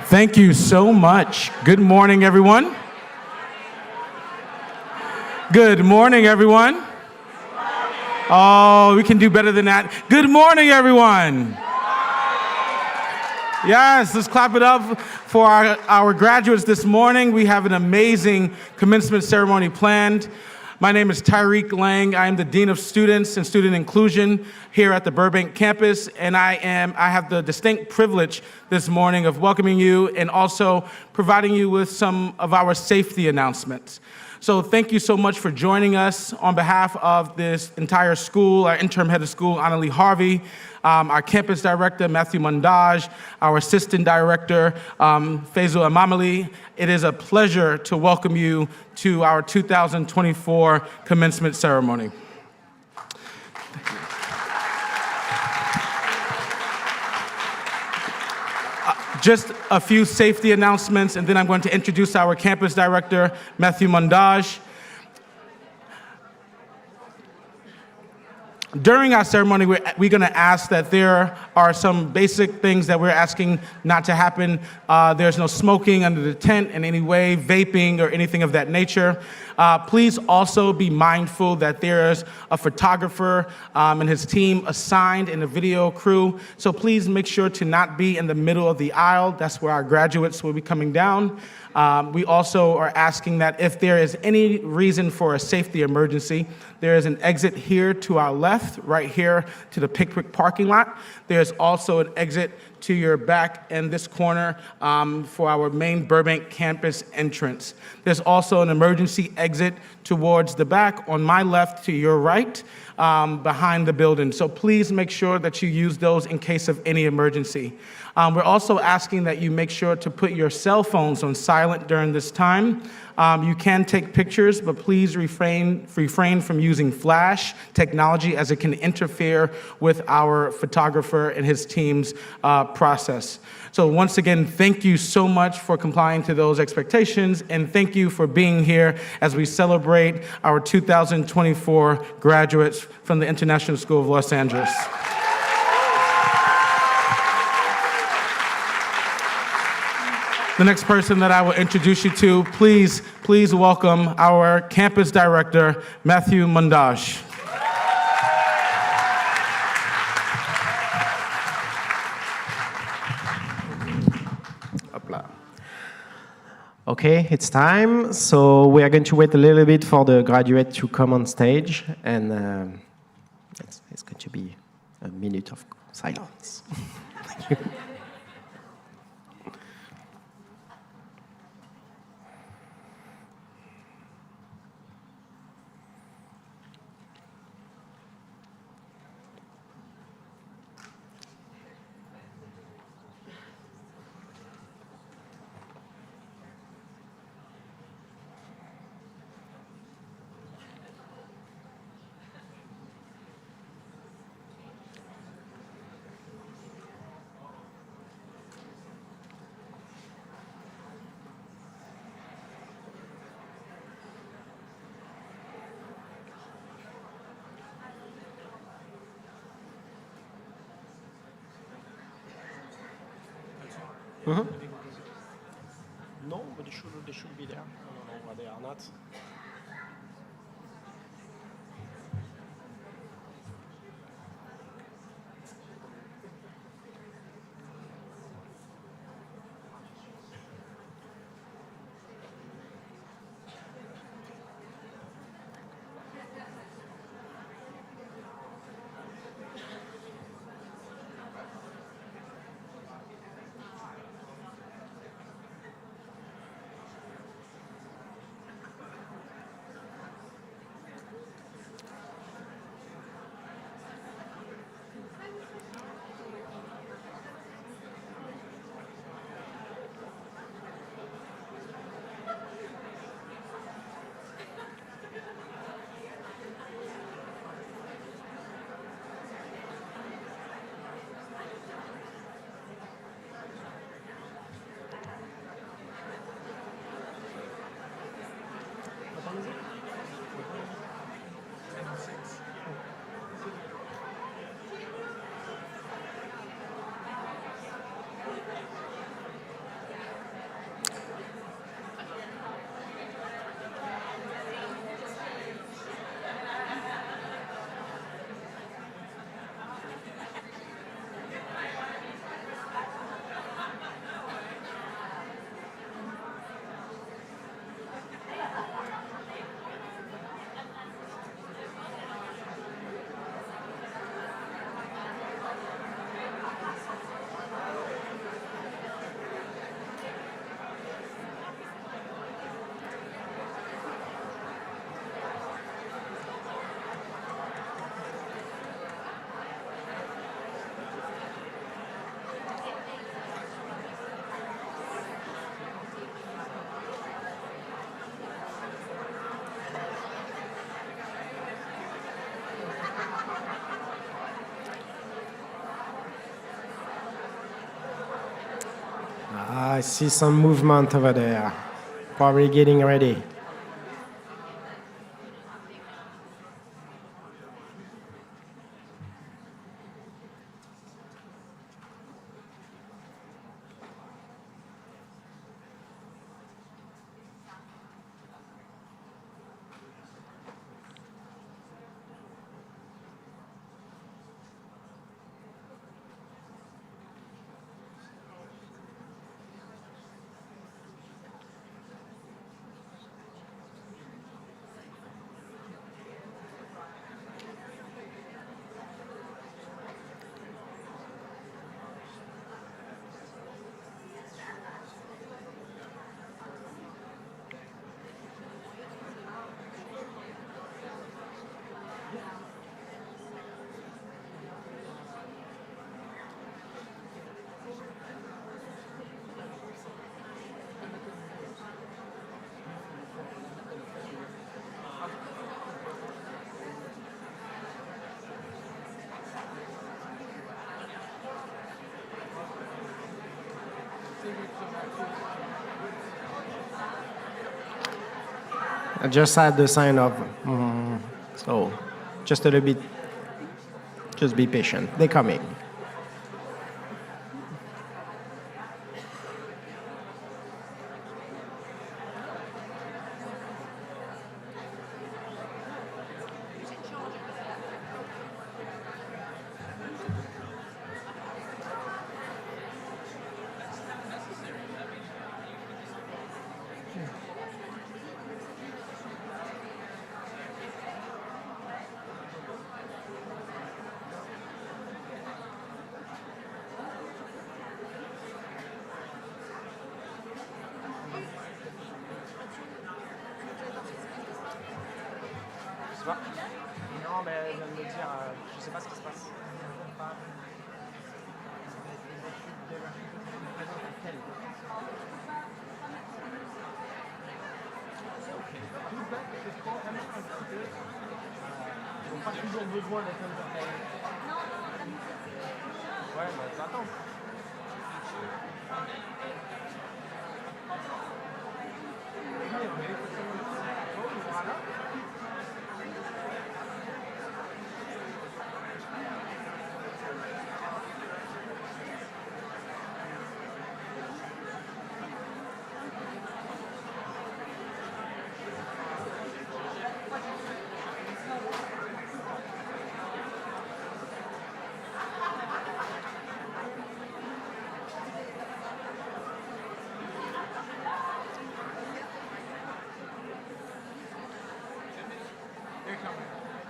Thank you so much. Good morning, everyone. Good morning, everyone. Oh, we can do better than that. Good morning, everyone. Yes, let's clap it up for our graduates this morning. We have an amazing commencement ceremony planned. My name is Tyreek Lang. I am the Dean of Students and Student Inclusion here at the Burbank campus, and I have the distinct privilege this morning of welcoming you and also providing you with some of our safety announcements. So thank you so much for joining us on behalf of this entire school, our interim head of school, Annalie Harvey, our campus director, Matthew Mundaj, our assistant director, Faisal Amamali. It is a pleasure to welcome you to our 2024 commencement ceremony. Just a few safety announcements, and then I'm going to introduce our campus director, Matthew Mundaj. During our ceremony, we're going to ask that there are some basic things that we're asking not to happen. There's no smoking under the tent in any way, vaping, or anything of that nature. Please also be mindful that there's a photographer and his team assigned in the video crew. So please make sure to not be in the middle of the aisle. That's where our graduates will be coming down. We also are asking that if there is any reason for a safety emergency, there is an exit here to our left, right here to the Pickwick parking lot. There's also an exit to your back in this corner for our main Burbank campus entrance. There's also an emergency exit towards the back on my left to your right behind the building. So please make sure that you use those in case of any emergency. We're also asking that you make sure to put your cell phones on silent during this time. You can take pictures, but please refrain from using flash technology as it can interfere with our photographer and his team's process. So once again, thank you so much for complying to those expectations, and thank you for being here as we celebrate our 2024 graduates from the International School of Los Angeles. The next person that I will introduce you to, please welcome our campus director, Matthew Mundaj. Okay, it's time. So we are going to wait a little bit for the graduate to come on stage, and it's going to be a minute of silence. Thank you. No, but they should be there. I don't know why they are not. I see some movement over there. Probably getting ready. I just had the sign of, so just a little bit, just be patient. They're coming. Non, mais elle vient de me dire, je sais pas ce qui se passe. Ils n'ont pas toujours besoin d'être entertainés. Ouais, mais attends.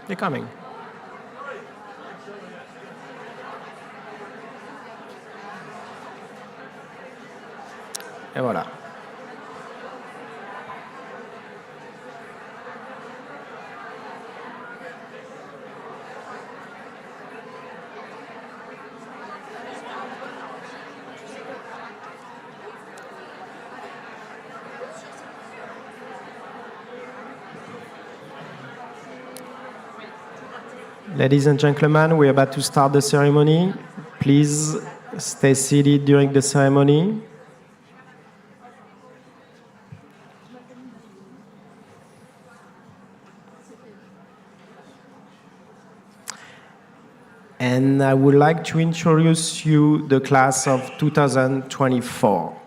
They're coming. Et voilà. Ladies and gentlemen, we're about to start the ceremony. Please stay seated during the ceremony. And I would like to introduce you the class of 2024.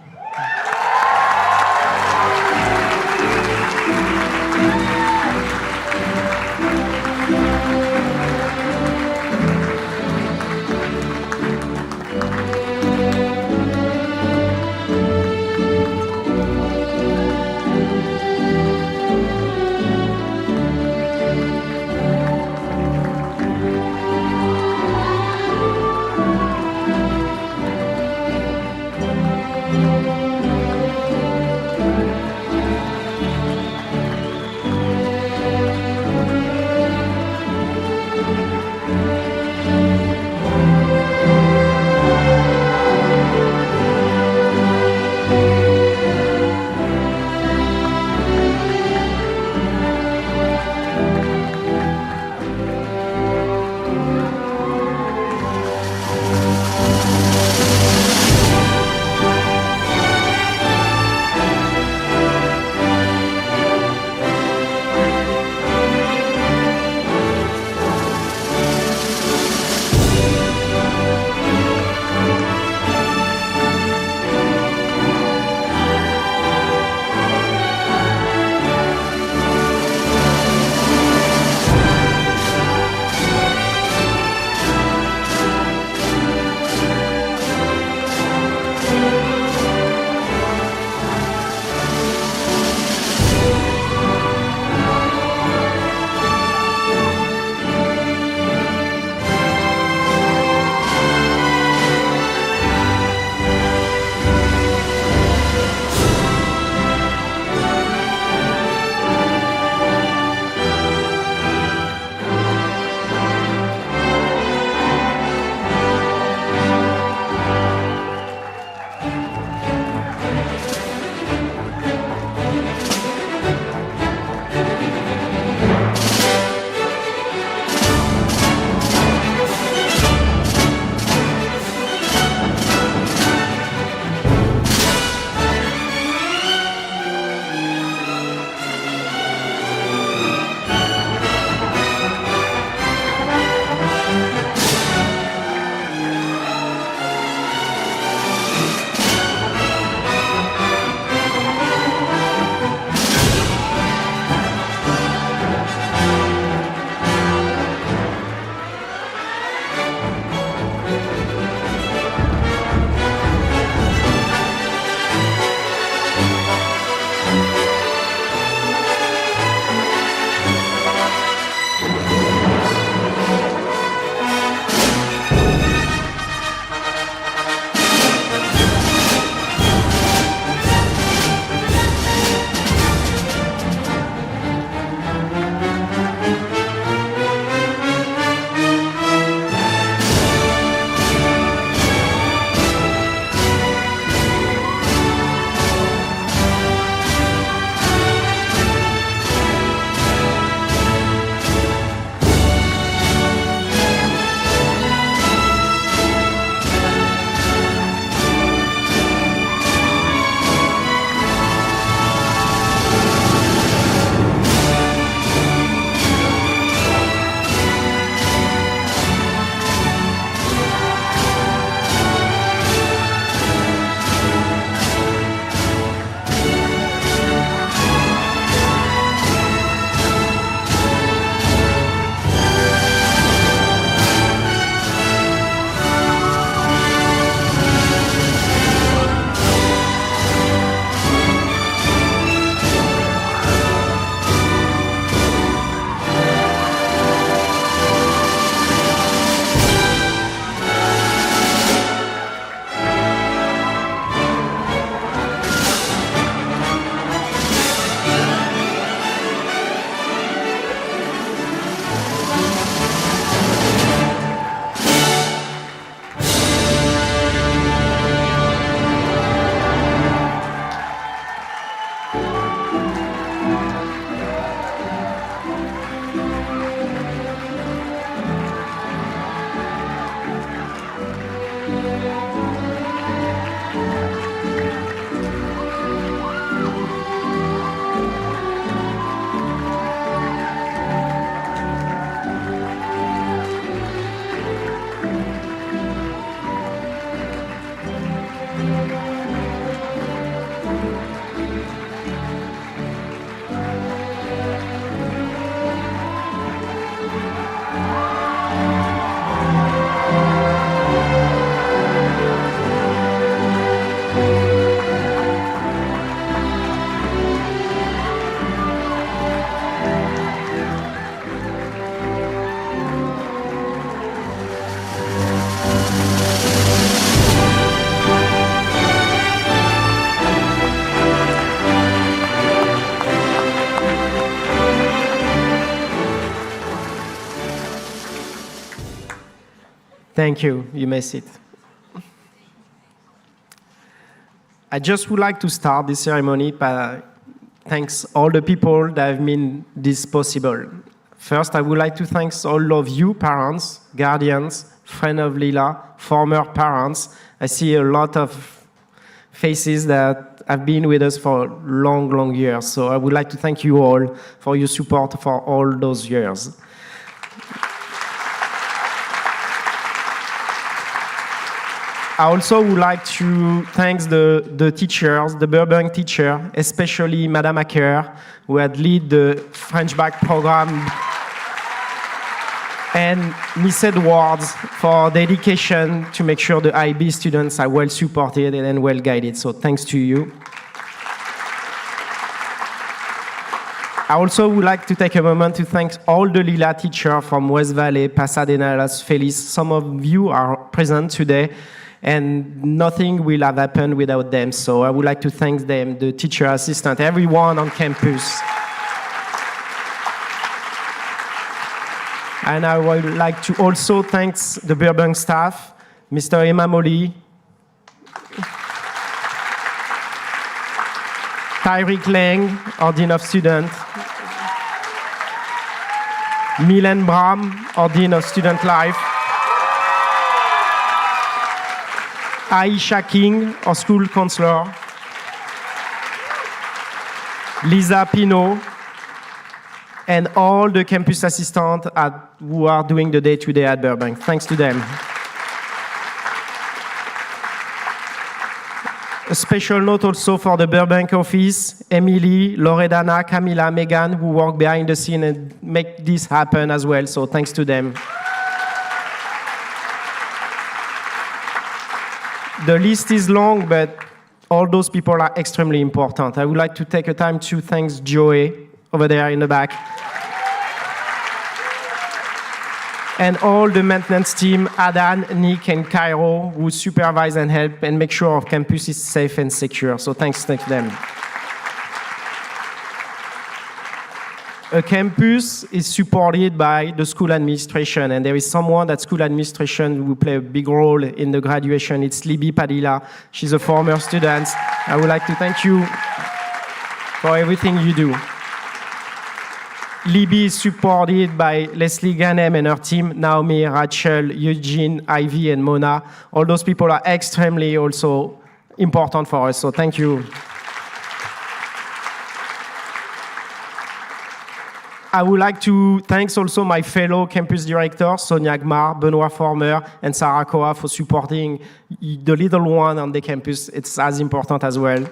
Thank you. You may sit. I just would like to start this ceremony by thanks all the people that have made this possible. First, I would like to thank all of you parents, guardians, friends of LILA, former parents. I see a lot of faces that have been with us for long, long years. So I would like to thank you all for your support for all those years. I also would like to thank the teachers, the Burbank teacher, especially Madame Acker, who had led the French bac program, and Miss Edwards for dedication to make sure the IB students are well supported and well guided. So thanks to you. I also would like to take a moment to thank all the LILA teachers from West Valley, Pasadena, Los Feliz. Some of you are present today, and nothing will have happened without them. So I would like to thank them, the teacher assistant, everyone on campus. And I would like to also thank the Burbank staff, Mr. Emma Molly, Tyreek Lang, our Dean of Student, Milan Bram, our Dean of Student Life, Aisha King, our school counselor, Lisa Pino, and all the campus assistants who are doing the day-to-day at Burbank. Thanks to them. A special note also for the Burbank office, Emily, Loredana, Camila, Megan, who work behind the scene and make this happen as well. So thanks to them. The list is long, but all those people are extremely important. I would like to take a time to thank Joey over there in the back, and all the maintenance team, Adan, Nick, and Cairo, who supervise and help and make sure our campus is safe and secure. So thanks to them. A campus is supported by the school administration, and there is someone at school administration who will play a big role in the graduation. It's Libby Padilla. She's a former student. I would like to thank you for everything you do. Libby is supported by Leslie Ganem and her team, Naomi, Rachel, Eugene, Ivy, and Mona. All those people are extremely also important for us, so thank you. I would like to thank also my fellow campus directors, Sonia Gmar, Benoit Former, and Sarah Koa for supporting the little one on the campus. It's as important as well.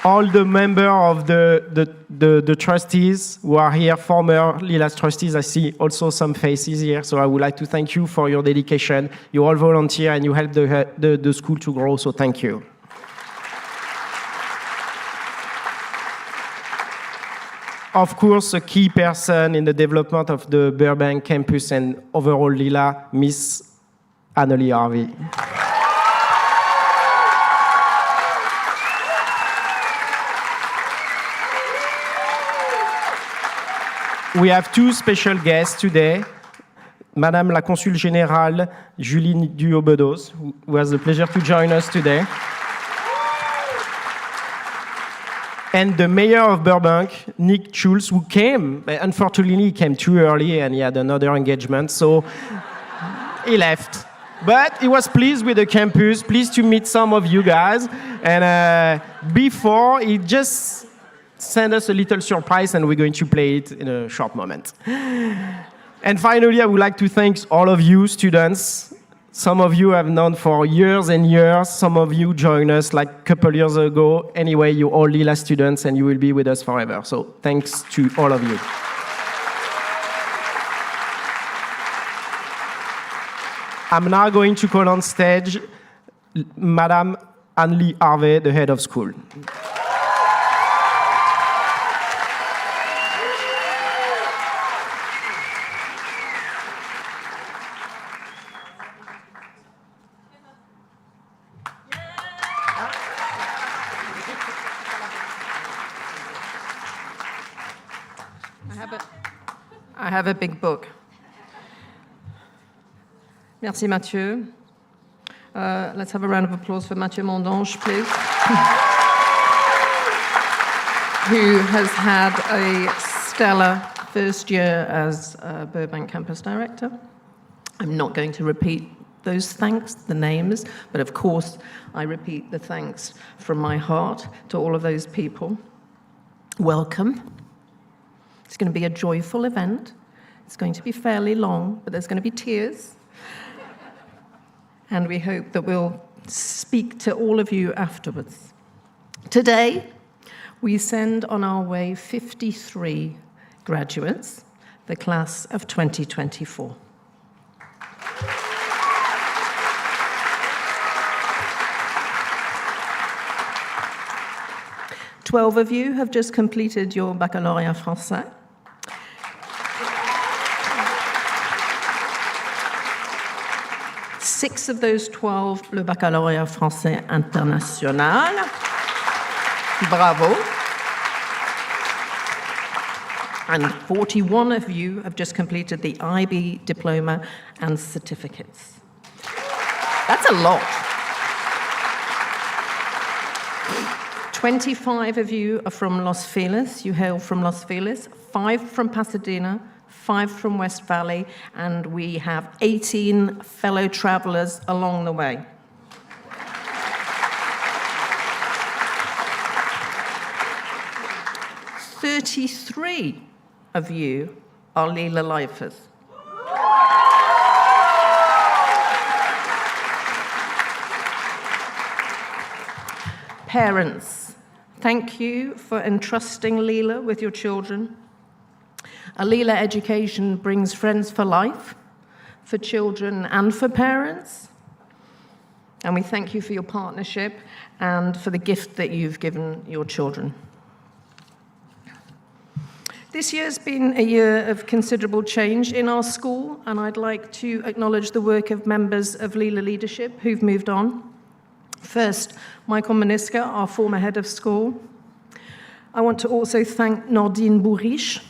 All the members of the trustees who are here, former LILA trustees, I see also some faces here, so I would like to thank you for your dedication. You all volunteer and you help the school to grow, so thank you. Of course, a key person in the development of the Burbank campus and overall LILA, Miss Annalie Harvey. We have two special guests today. Madame la Consul Générale, Julie Duobedos, who has the pleasure to join us today. And the mayor of Burbank, Nick Schultz, who came, but unfortunately he came too early and he had another engagement, so he left. But he was pleased with the campus, pleased to meet some of you guys. And before, he just sent us a little surprise and we're going to play it in a short moment. And finally, I would like to thank all of you students. Some of you have known for years and years. Some of you joined us like a couple years ago. Anyway, you're all LILA students and you will be with us forever. So thanks to all of you. I'm now going to call on stage Madame Annalie Harvey, the head of school. I have a big book. Merci, Mathieu. Let's have a round of applause for Mathieu Mondange, please. Who has had a stellar first year as Burbank Campus Director. I'm not going to repeat those thanks, the names, but of course I repeat the thanks from my heart to all of those people. Welcome. It's going to be a joyful event. It's going to be fairly long, but there's going to be tears. And we hope that we'll speak to all of you afterwards. Today, we send on our way 53 graduates, the class of 2024. Twelve of you have just completed your baccalauréat français. Six of those 12, le baccalauréat français international. Bravo. And 41 of you have just completed the IB diploma and certificates. That's a lot. 25 of you are from Los Feliz. You hail from Los Feliz. 5 from Pasadena, 5 from West Valley, and we have 18 fellow travelers along the way. "33 of you are LILA lifers. Parents, thank you for entrusting LILA with your children. A LILA education brings friends for life, for children and for parents. And we thank you for your partnership and for the gift that you've given your children. This year's been a year of considerable change in our school, and I'd like to acknowledge the work of members of LILA leadership who've moved on. First, Michael Maniska, our former head of school. I want to also thank Nordine Bourriche,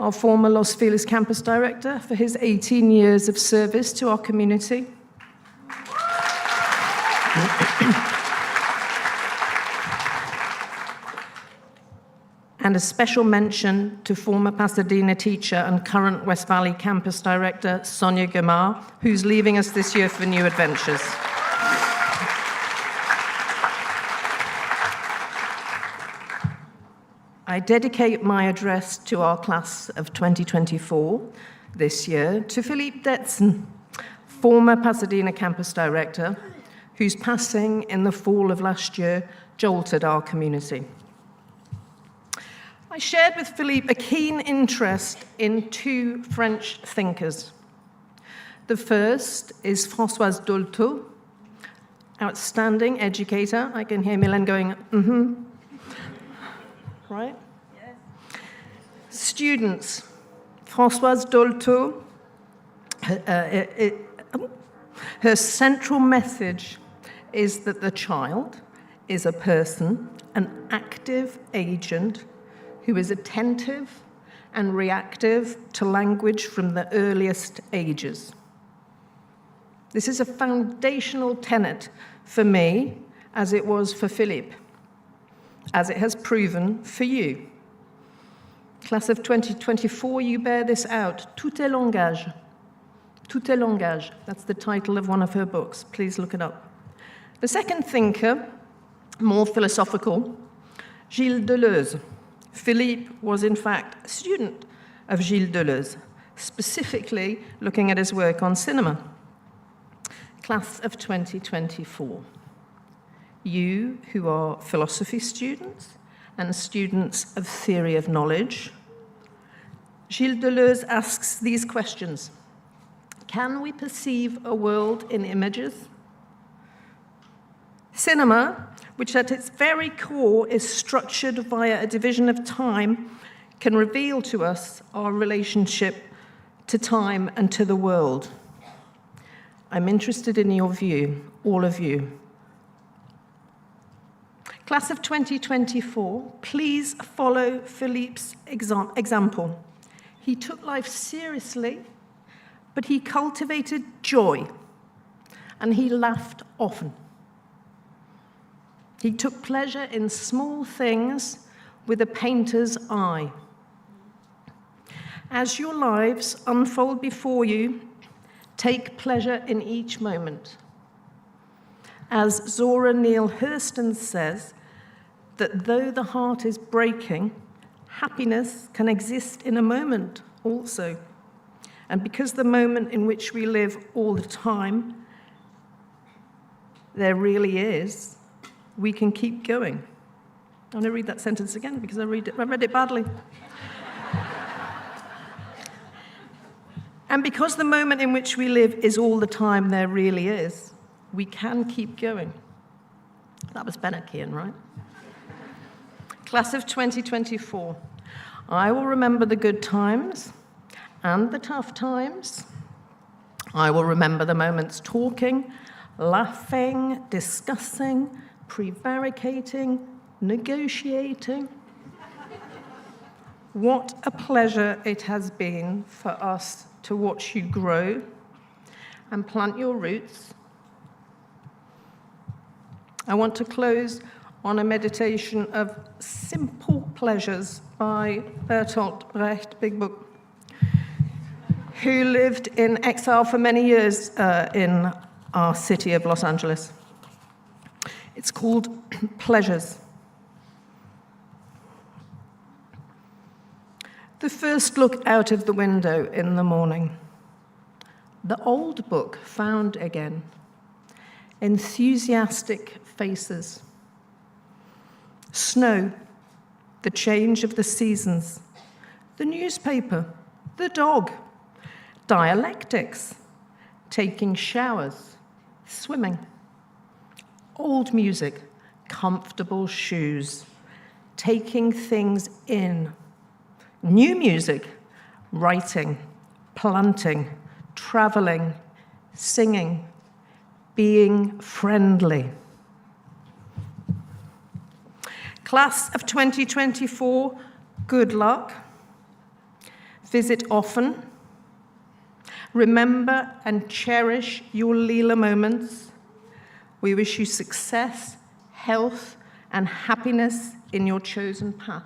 our former Los Feliz campus director, for his 18 years of service to our community. And a special mention to former Pasadena teacher and current West Valley campus director, Sonia Gamar, who's leaving us this year for new adventures. I dedicate my address to our class of 2024 this year to Philippe Detson, former Pasadena campus director, whose passing in the fall of last year jolted our community. I shared with Philippe a keen interest in 2 French thinkers. The first is Françoise Dolto, outstanding educator. I can hear Mylène going, right? Yes. Students, Françoise Dolto, her central message is that the child is a person, an active agent who is attentive and reactive to language from the earliest ages. This is a foundational tenet for me, as it was for Philippe, as it has proven for you. Class of 2024, you bear this out. Tout est langage. Tout est langage. That's the title of one of her books. Please look it up. The second thinker, more philosophical, Gilles Deleuze. Philippe was, in fact, a student of Gilles Deleuze, specifically looking at his work on cinema. Class of 2024. You who are philosophy students and students of theory of knowledge, Gilles Deleuze asks these questions. Can we perceive a world in images? Cinema, which at its very core is structured via a division of time, can reveal to us our relationship to time and to the world. I'm interested in your view, all of you. Class of 2024, please follow Philippe's example. He took life seriously, but he cultivated joy and he laughed often. He took pleasure in small things with a painter's eye. As your lives unfold before you, take pleasure in each moment. As Zora Neale Hurston says, that though the heart is breaking, happiness can exist in a moment also. And because the moment in which we live all the time, there really is, we can keep going. I'm going to read that sentence again because I read it badly. And because the moment in which we live is all the time there really is, we can keep going. That was Benekian, right? Class of 2024. I will remember the good times and the tough times. I will remember the moments talking, laughing, discussing, prevaricating, negotiating. What a pleasure it has been for us to watch you grow and plant your roots. I want to close on a meditation of simple pleasures by Bertolt Brecht, big book, who lived in exile for many years in our city of Los Angeles. It's called Pleasures. The first look out of the window in the morning. The old book found again. Enthusiastic faces. Snow, the change of the seasons. The newspaper, the dog. Dialectics, taking showers, swimming. Old music, comfortable shoes, taking things in. New music, writing, planting, traveling, singing, being friendly. Class of 2024, good luck. Visit often. Remember and cherish your LILA moments. We wish you success, health, and happiness in your chosen path.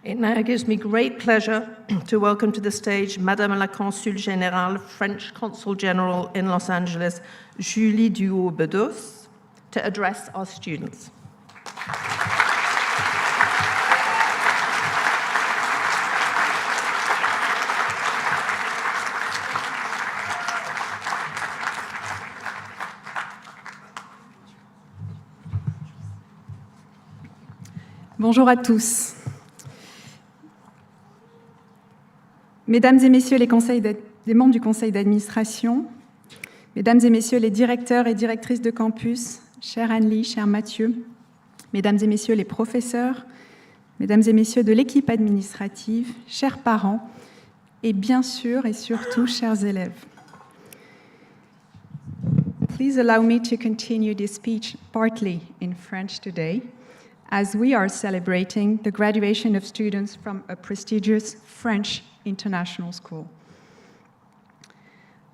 It now gives me great pleasure to welcome to the stage Madame la Consul Générale, French Consul General in Los Angeles, Julie Duhaut-Bedos, to address our students. Bonjour à tous. Mesdames et messieurs les membres du conseil d'administration, mesdames et messieurs les directeurs et directrices de campus, chère Anne-Lie, cher Mathieu, mesdames et messieurs les professeurs, mesdames et messieurs de l'équipe administrative, chers parents, et bien sûr et surtout, chers élèves. Please allow me to continue this speech partly in French today, as we are celebrating the graduation of students from a prestigious French international school.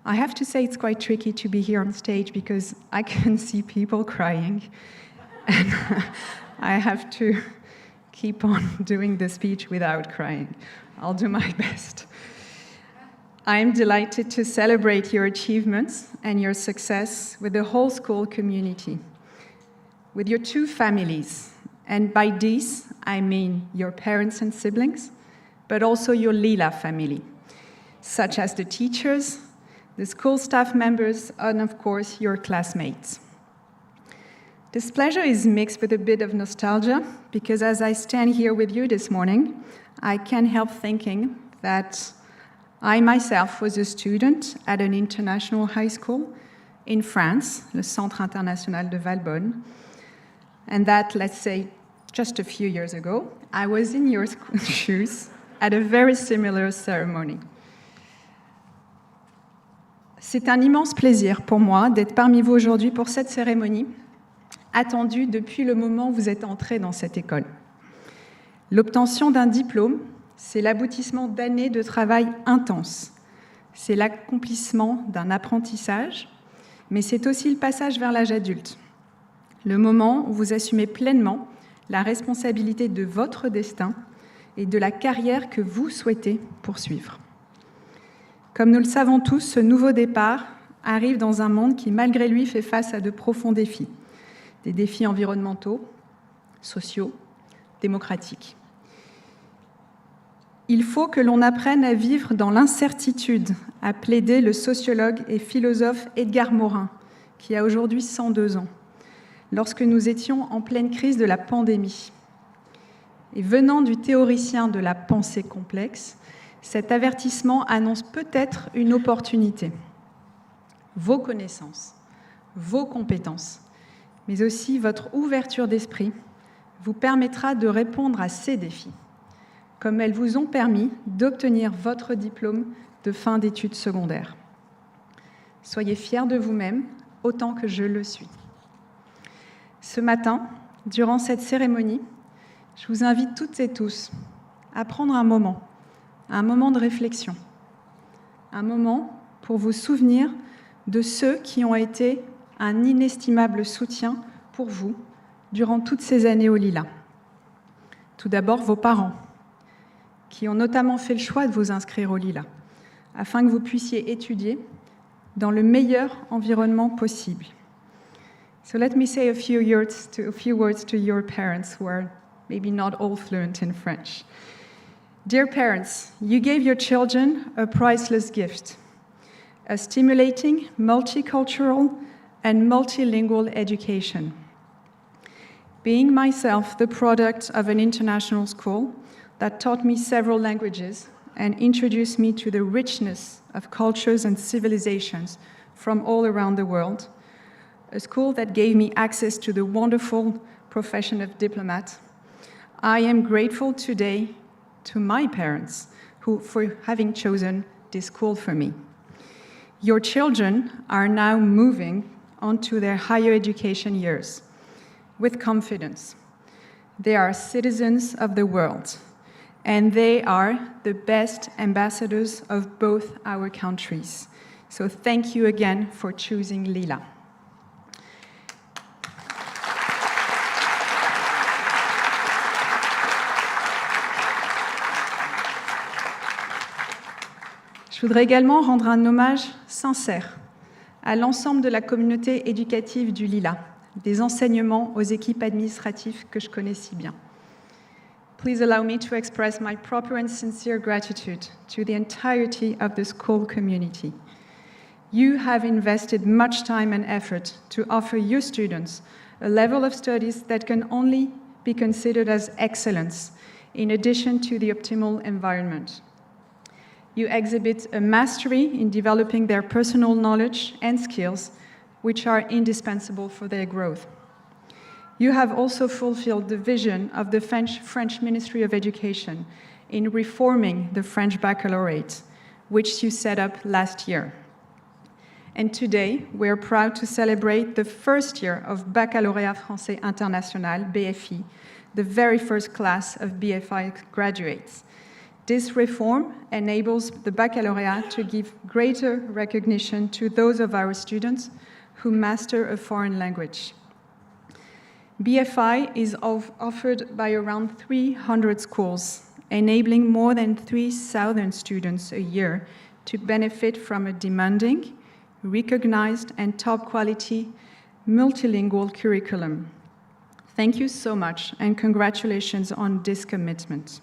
I have to say it's quite tricky to be here on stage because I can see people crying and I have to keep on doing the speech without crying. I'll do my best. I am delighted to celebrate your achievements and your success with the whole school community, with your two families. And by this, I mean your parents and siblings, but also your LILA family, such as the teachers, the school staff members, and of course, your classmates. This pleasure is mixed with a bit of nostalgia, because as I stand here with you this morning, I can't help thinking that I myself was a student at an international high school in France, le Centre International de Valbonne, and that, let's say, just a few years ago, I was in your shoes at a very similar ceremony. C'est un immense plaisir pour moi d'être parmi vous aujourd'hui pour cette cérémonie, attendue depuis le moment où vous êtes entrés dans cette école. L'obtention d'un diplôme, c'est l'aboutissement d'années de travail intense, C'est l'accomplissement d'un apprentissage, mais c'est aussi le passage vers l'âge adulte. Le moment où vous assumez pleinement la responsabilité de votre destin et de la carrière que vous souhaitez poursuivre. Comme nous le savons tous, ce nouveau départ arrive dans un monde qui, malgré lui, fait face à de profonds défis. Des défis environnementaux, sociaux, démocratiques. Il faut que l'on apprenne à vivre dans l'incertitude, a plaidé le sociologue et philosophe Edgar Morin, qui a aujourd'hui 102 ans, lorsque nous étions en pleine crise de la pandémie. Et venant du théoricien de la pensée complexe, cet avertissement annonce peut-être une opportunité. Vos connaissances, vos compétences, mais aussi votre ouverture d'esprit vous permettra de répondre à ces défis, comme elles vous ont permis d'obtenir votre diplôme de fin d'études secondaires. Soyez fiers de vous-même autant que je le suis. Ce matin, durant cette cérémonie, je vous invite toutes et tous à prendre un moment de réflexion, un moment pour vous souvenir de ceux qui ont été un inestimable soutien pour vous durant toutes ces années au LILA. Tout d'abord, vos parents, qui ont notamment fait le choix de vous inscrire au LILA, afin que vous puissiez étudier dans le meilleur environnement possible. So let me say a few words to your parents who are maybe not all fluent in French. Dear parents, you gave your children a priceless gift, a stimulating, multicultural, and multilingual education. Being myself the product of an international school that taught me several languages and introduced me to the richness of cultures and civilizations from all around the world, a school that gave me access to the wonderful profession of diplomat, I am grateful today to my parents for having chosen this school for me. Your children are now moving on to their higher education years with confidence. They are citizens of the world, and they are the best ambassadors of both our countries. So thank you again for choosing LILA. Je voudrais également rendre un hommage sincère à l'ensemble de la communauté éducative du LILA, des enseignements aux équipes administratives que je connais si bien. Please allow me to express my proper and sincere gratitude to the entirety of the school community. You have invested much time and effort to offer your students a level of studies that can only be considered as excellence, in addition to the optimal environment. You exhibit a mastery in developing their personal knowledge and skills, which are indispensable for their growth. You have also fulfilled the vision of the French Ministry of Education in reforming the French baccalaureate, which you set up last year. And today, we're proud to celebrate the first year of Baccalauréat Français International, BFI, the very first class of BFI graduates. This reform enables the baccalaureate to give greater recognition to those of our students who master a foreign language. BFI is offered by around 300 schools, enabling more than 3,000 students a year to benefit from a demanding, recognized, and top-quality multilingual curriculum. Thank you so much, and congratulations on this commitment.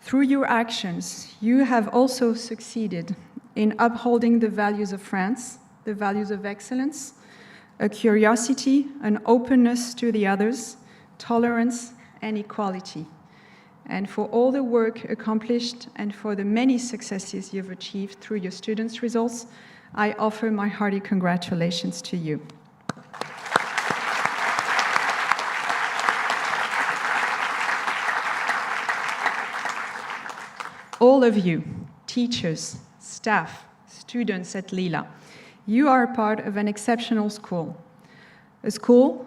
Through your actions, you have also succeeded in upholding the values of France, the values of excellence, a curiosity, an openness to the others, tolerance, and equality. And for all the work accomplished and for the many successes you've achieved through your students' results, I offer my hearty congratulations to you. All of you, teachers, staff, students at LILA, you are part of an exceptional school. A school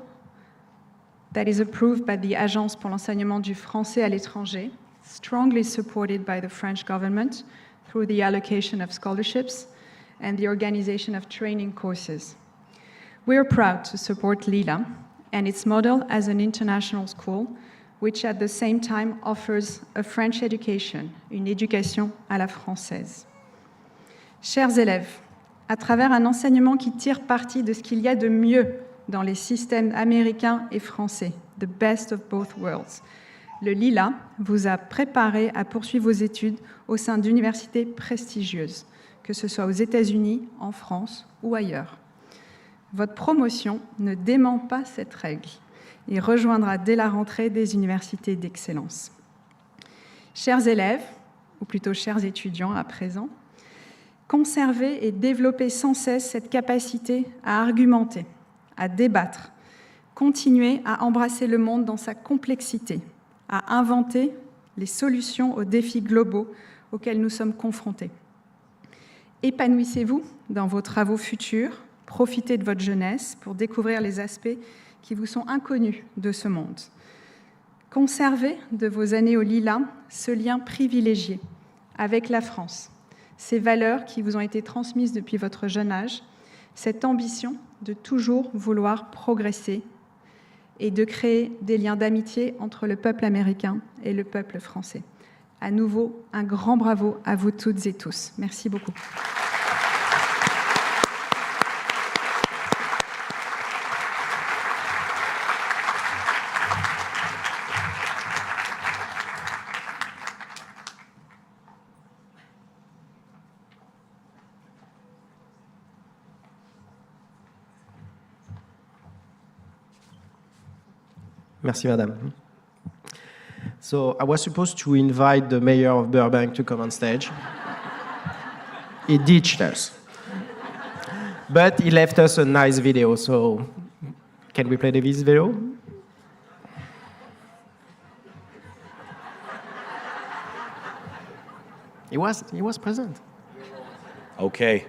that is approved by the Agence pour l'enseignement du français à l'étranger, strongly supported by the French government through the allocation of scholarships and the organization of training courses. We are proud to support LILA and its model as an international school, which at the same time offers a French education, une éducation à la française. Chers élèves, à travers un enseignement qui tire parti de ce qu'il y a de mieux dans les systèmes américains et français, the best of both worlds, le LILA vous a préparé à poursuivre vos études au sein d'universités prestigieuses, que ce soit aux États-Unis, en France ou ailleurs. Votre promotion ne dément pas cette règle et rejoindra dès la rentrée des universités d'excellence. Chers élèves, ou plutôt chers étudiants à présent, conservez et développez sans cesse cette capacité à argumenter, à débattre, continuez à embrasser le monde dans sa complexité, à inventer les solutions aux défis globaux auxquels nous sommes confrontés. Épanouissez-vous dans vos travaux futurs, profitez de votre jeunesse pour découvrir les aspects qui vous sont inconnus de ce monde. Conservez de vos années au LILA ce lien privilégié avec la France, ces valeurs qui vous ont été transmises depuis votre jeune âge, cette ambition de toujours vouloir progresser et de créer des liens d'amitié entre le peuple américain et le peuple français. À nouveau, un grand bravo à vous toutes et tous. Merci beaucoup. Merci, madame. So I was supposed to invite the mayor of Burbank to come on stage. He ditched us. But he left us a nice video, so can we play this video? He was present. Okay.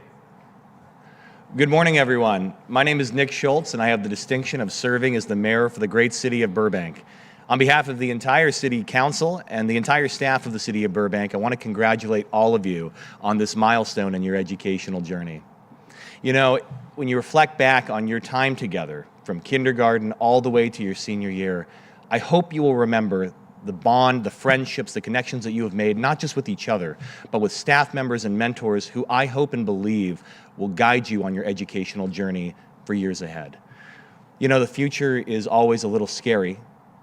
Good morning, everyone. My name is Nick Schultz, and I have the distinction of serving as the mayor for the great city of Burbank. On behalf of the entire city council and the entire staff of the city of Burbank, I want to congratulate all of you on this milestone in your educational journey. You know, when you reflect back on your time together, from kindergarten all the way to your senior year, I hope you will remember the bond, the friendships, the connections that you have made, not just with each other, but with staff members and mentors who I hope and believe will guide you on your educational journey for years ahead. You know, the future is always a little scary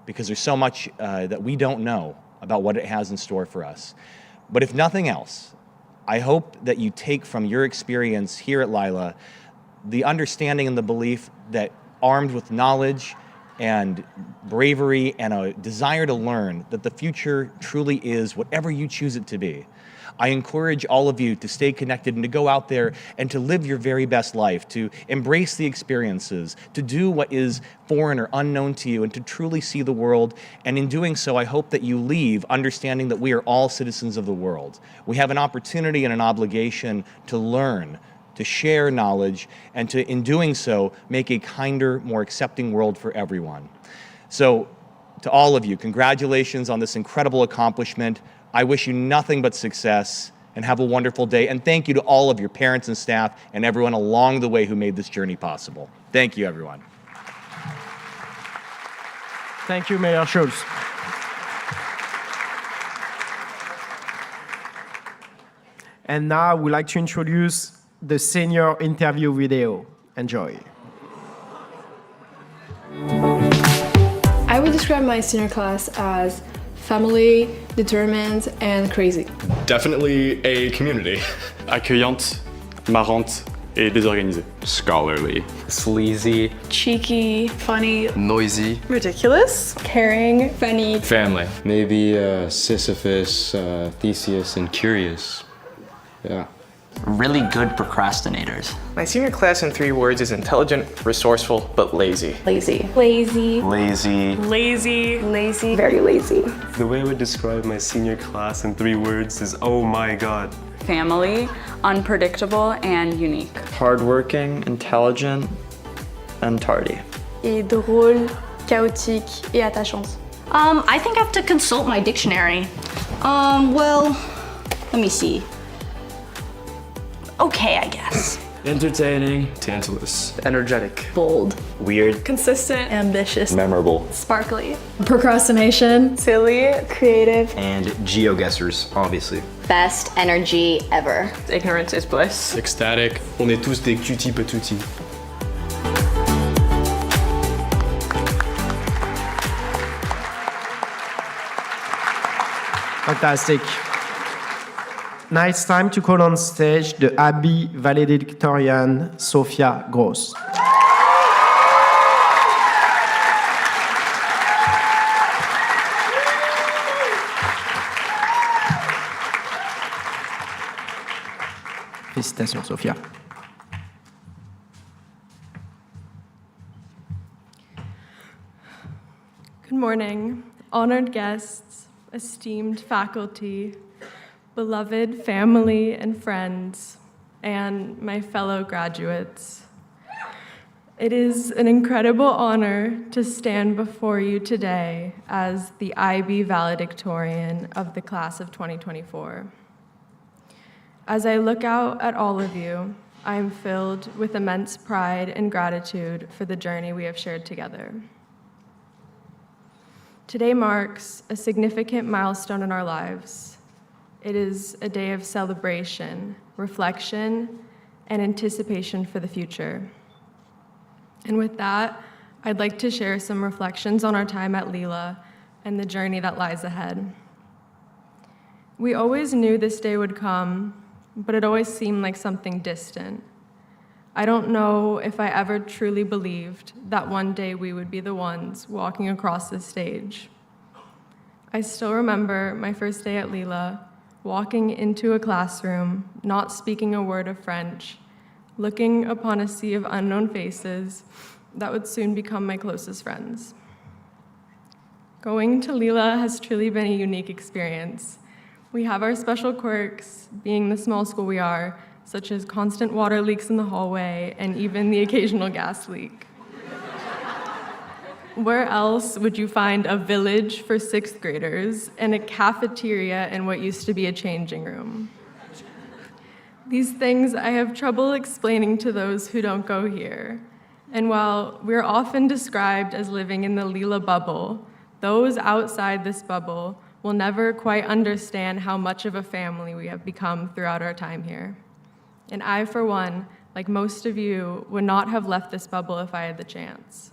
because there's so much that we don't know about what it has in store for us. But if nothing else, I hope that you take from your experience here at LILA the understanding and the belief that armed with knowledge and bravery and a desire to learn, that the future truly is whatever you choose it to be. I encourage all of you to stay connected and to go out there and to live your very best life, to embrace the experiences, to do what is foreign or unknown to you, and to truly see the world. And in doing so, I hope that you leave understanding that we are all citizens of the world. We have an opportunity and an obligation to learn, to share knowledge, and to, in doing so, make a kinder, more accepting world for everyone. So, to all of you, congratulations on this incredible accomplishment. I wish you nothing but success, and have a wonderful day. And thank you to all of your parents and staff and everyone along the way who made this journey possible. Thank you, everyone. Thank you, Mayor Schultz. And now I would like to introduce the senior interview video. Enjoy. I would describe my senior class as family, determined, and crazy. Definitely a community. Accueillante, marrante et désorganisée. Scholarly. Sleazy. Cheeky, funny, Noisy. ridiculous, caring, funny. Family. Maybe Sisyphus, Theseus, and curious. Yeah. Really good procrastinators. My senior class in 3 words is intelligent, resourceful, but lazy. Lazy. Lazy. Lazy. Lazy. Lazy. Very lazy. The way I would describe my senior class in 3 words is, oh my God. Family, unpredictable, and unique. Hardworking, intelligent, and tardy. Et drôle, chaotique, et attachante. I think I have to consult my dictionary. Well, let me see. okay, I guess. Entertaining. Tantalus. Energetic. Bold. Weird. Consistent. Ambitious. Memorable. Sparkly. Procrastination. Silly. Creative. And geoguessers, obviously. Best energy ever. Ignorance is bliss. Ecstatic. On est tous des cutie patoutis. Fantastic. Now it's time to call on stage the IB valedictorian, Sophia Gross. Félicitations, Sophia. Good morning, honored guests, esteemed faculty, beloved family and friends, and my fellow graduates. It is an incredible honor to stand before you today as the IB valedictorian of the class of 2024. As I look out at all of you, I am filled with immense pride and gratitude for the journey we have shared together. Today marks a significant milestone in our lives. It is a day of celebration, reflection, and anticipation for the future. And with that, I'd like to share some reflections on our time at LILA and the journey that lies ahead. We always knew this day would come, but it always seemed like something distant. I don't know if I ever truly believed that one day we would be the ones walking across this stage. I still remember my first day at LILA, walking into a classroom, not speaking a word of French, looking upon a sea of unknown faces that would soon become my closest friends. Going to LILA has truly been a unique experience. We have our special quirks, being the small school we are, such as constant water leaks in the hallway and even the occasional gas leak. Where else would you find a village for sixth graders and a cafeteria in what used to be a changing room? These things I have trouble explaining to those who don't go here. And while we're often described as living in the LILA bubble, those outside this bubble will never quite understand how much of a family we have become throughout our time here. And I, for one, like most of you, would not have left this bubble if I had the chance.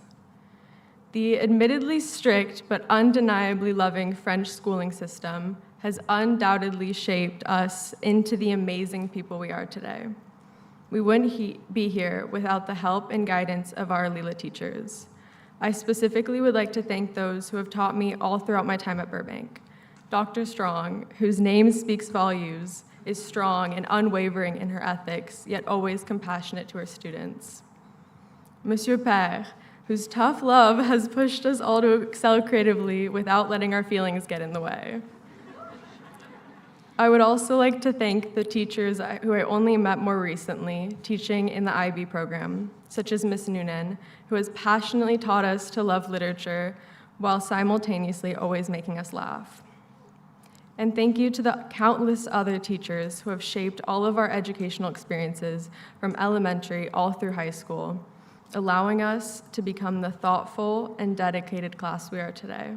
The admittedly strict but undeniably loving French schooling system has undoubtedly shaped us into the amazing people we are today. We wouldn't be here without the help and guidance of our LILA teachers. I specifically would like to thank those who have taught me all throughout my time at Burbank. Dr. Strong, whose name speaks volumes, is strong and unwavering in her ethics, yet always compassionate to her students. Monsieur Père, whose tough love has pushed us all to excel creatively without letting our feelings get in the way. I would also like to thank the teachers who I only met more recently, teaching in the IB program, such as Ms. Noonan, who has passionately taught us to love literature while simultaneously always making us laugh. And thank you to the countless other teachers who have shaped all of our educational experiences from elementary all through high school, allowing us to become the thoughtful and dedicated class we are today.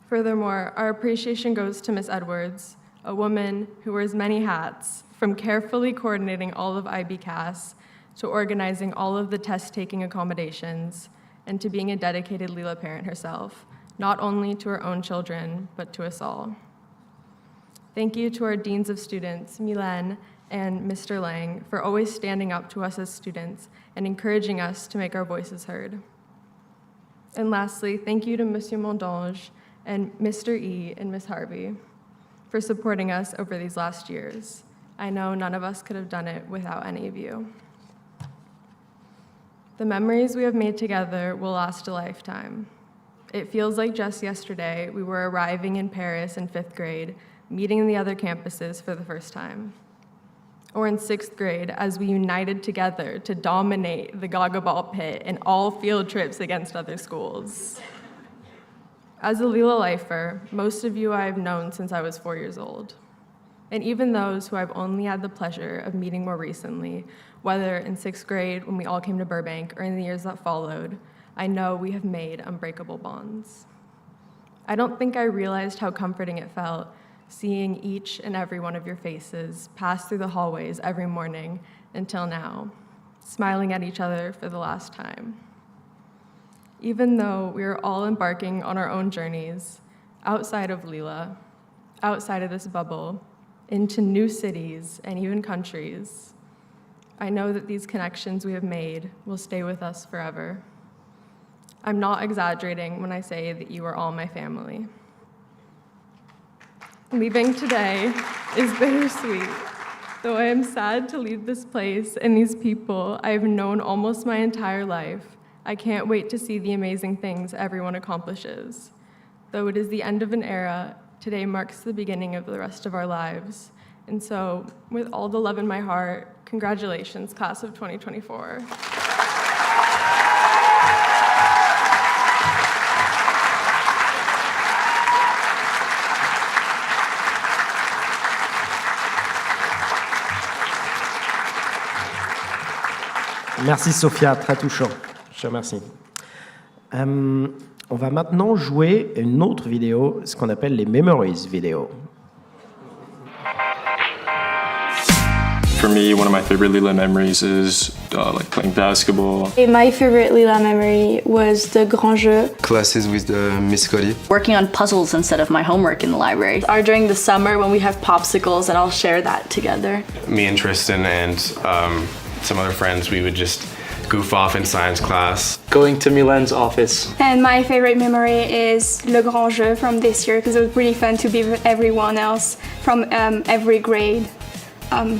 Furthermore, our appreciation goes to Ms. Edwards, a woman who wears many hats, from carefully coordinating all of IB CAS to organizing all of the test-taking accommodations and to being a dedicated LILA parent herself, not only to her own children, but to us all. Thank you to our deans of students, Mylène and Mr. Lang, for always standing up to us as students and encouraging us to make our voices heard. And lastly, thank you to Monsieur Mondange and Mr. E and Ms. Harvey for supporting us over these last years. I know none of us could have done it without any of you. The memories we have made together will last a lifetime. It feels like just yesterday we were arriving in Paris in 5th grade, meeting the other campuses for the first time. Or in 6th grade as we united together to dominate the Gaga Ball pit in all field trips against other schools. As a LILA lifer, most of you I have known since I was 4 years old. and even those who I've only had the pleasure of meeting more recently, whether in 6th grade when we all came to Burbank or in the years that followed, I know we have made unbreakable bonds. I don't think I realized how comforting it felt seeing each and every one of your faces pass through the hallways every morning until now, smiling at each other for the last time. Even though we are all embarking on our own journeys, outside of LILA, outside of this bubble, into new cities and even countries, I know that these connections we have made will stay with us forever. I'm not exaggerating when I say that you are all my family. Leaving today is bittersweet. Though I am sad to leave this place and these people I have known almost my entire life, I can't wait to see the amazing things everyone accomplishes. Though it is the end of an era, today marks the beginning of the rest of our lives. And so, with all the love in my heart, congratulations, class of 2024. Merci Sophia, très touchant. Je te remercie. On va maintenant jouer une autre vidéo, ce qu'on appelle les Memories vidéos. For me, one of my favorite LILA memories is like playing basketball. My favorite LILA memory was the Grand Jeu. Classes with Miss Cody. Working on puzzles instead of my homework in the library. Or during the summer when we have popsicles and I'll share that together. Me and Tristan and some other friends, we would just goof off in science class. Going to Milan's office. And my favorite memory is Le Grand Jeu from this year because it was really fun to be with everyone else from every grade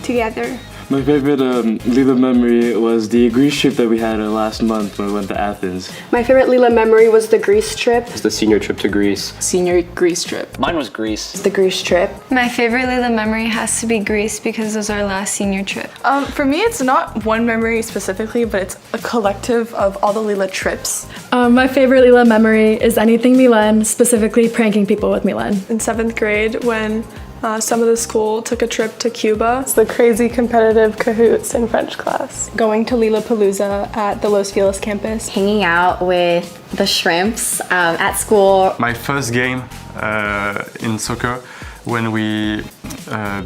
together. My favorite LILA memory was the Greece trip that we had last month when we went to Athens. My favorite LILA memory was the Greece trip. It's the senior trip to Greece. Senior Greece trip. Mine was Greece. The Greece trip. My favorite LILA memory has to be Greece because it was our last senior trip. For me, it's not one memory specifically, but it's a collective of all the LILA trips. My favorite LILA memory is anything Milan, specifically pranking people with Milan. In 7th grade, when some of the school took a trip to Cuba. It's the crazy competitive cahoots in French class. Going to Lilapalooza at the Los Feliz campus. Hanging out with the shrimps at school. My first game in soccer when we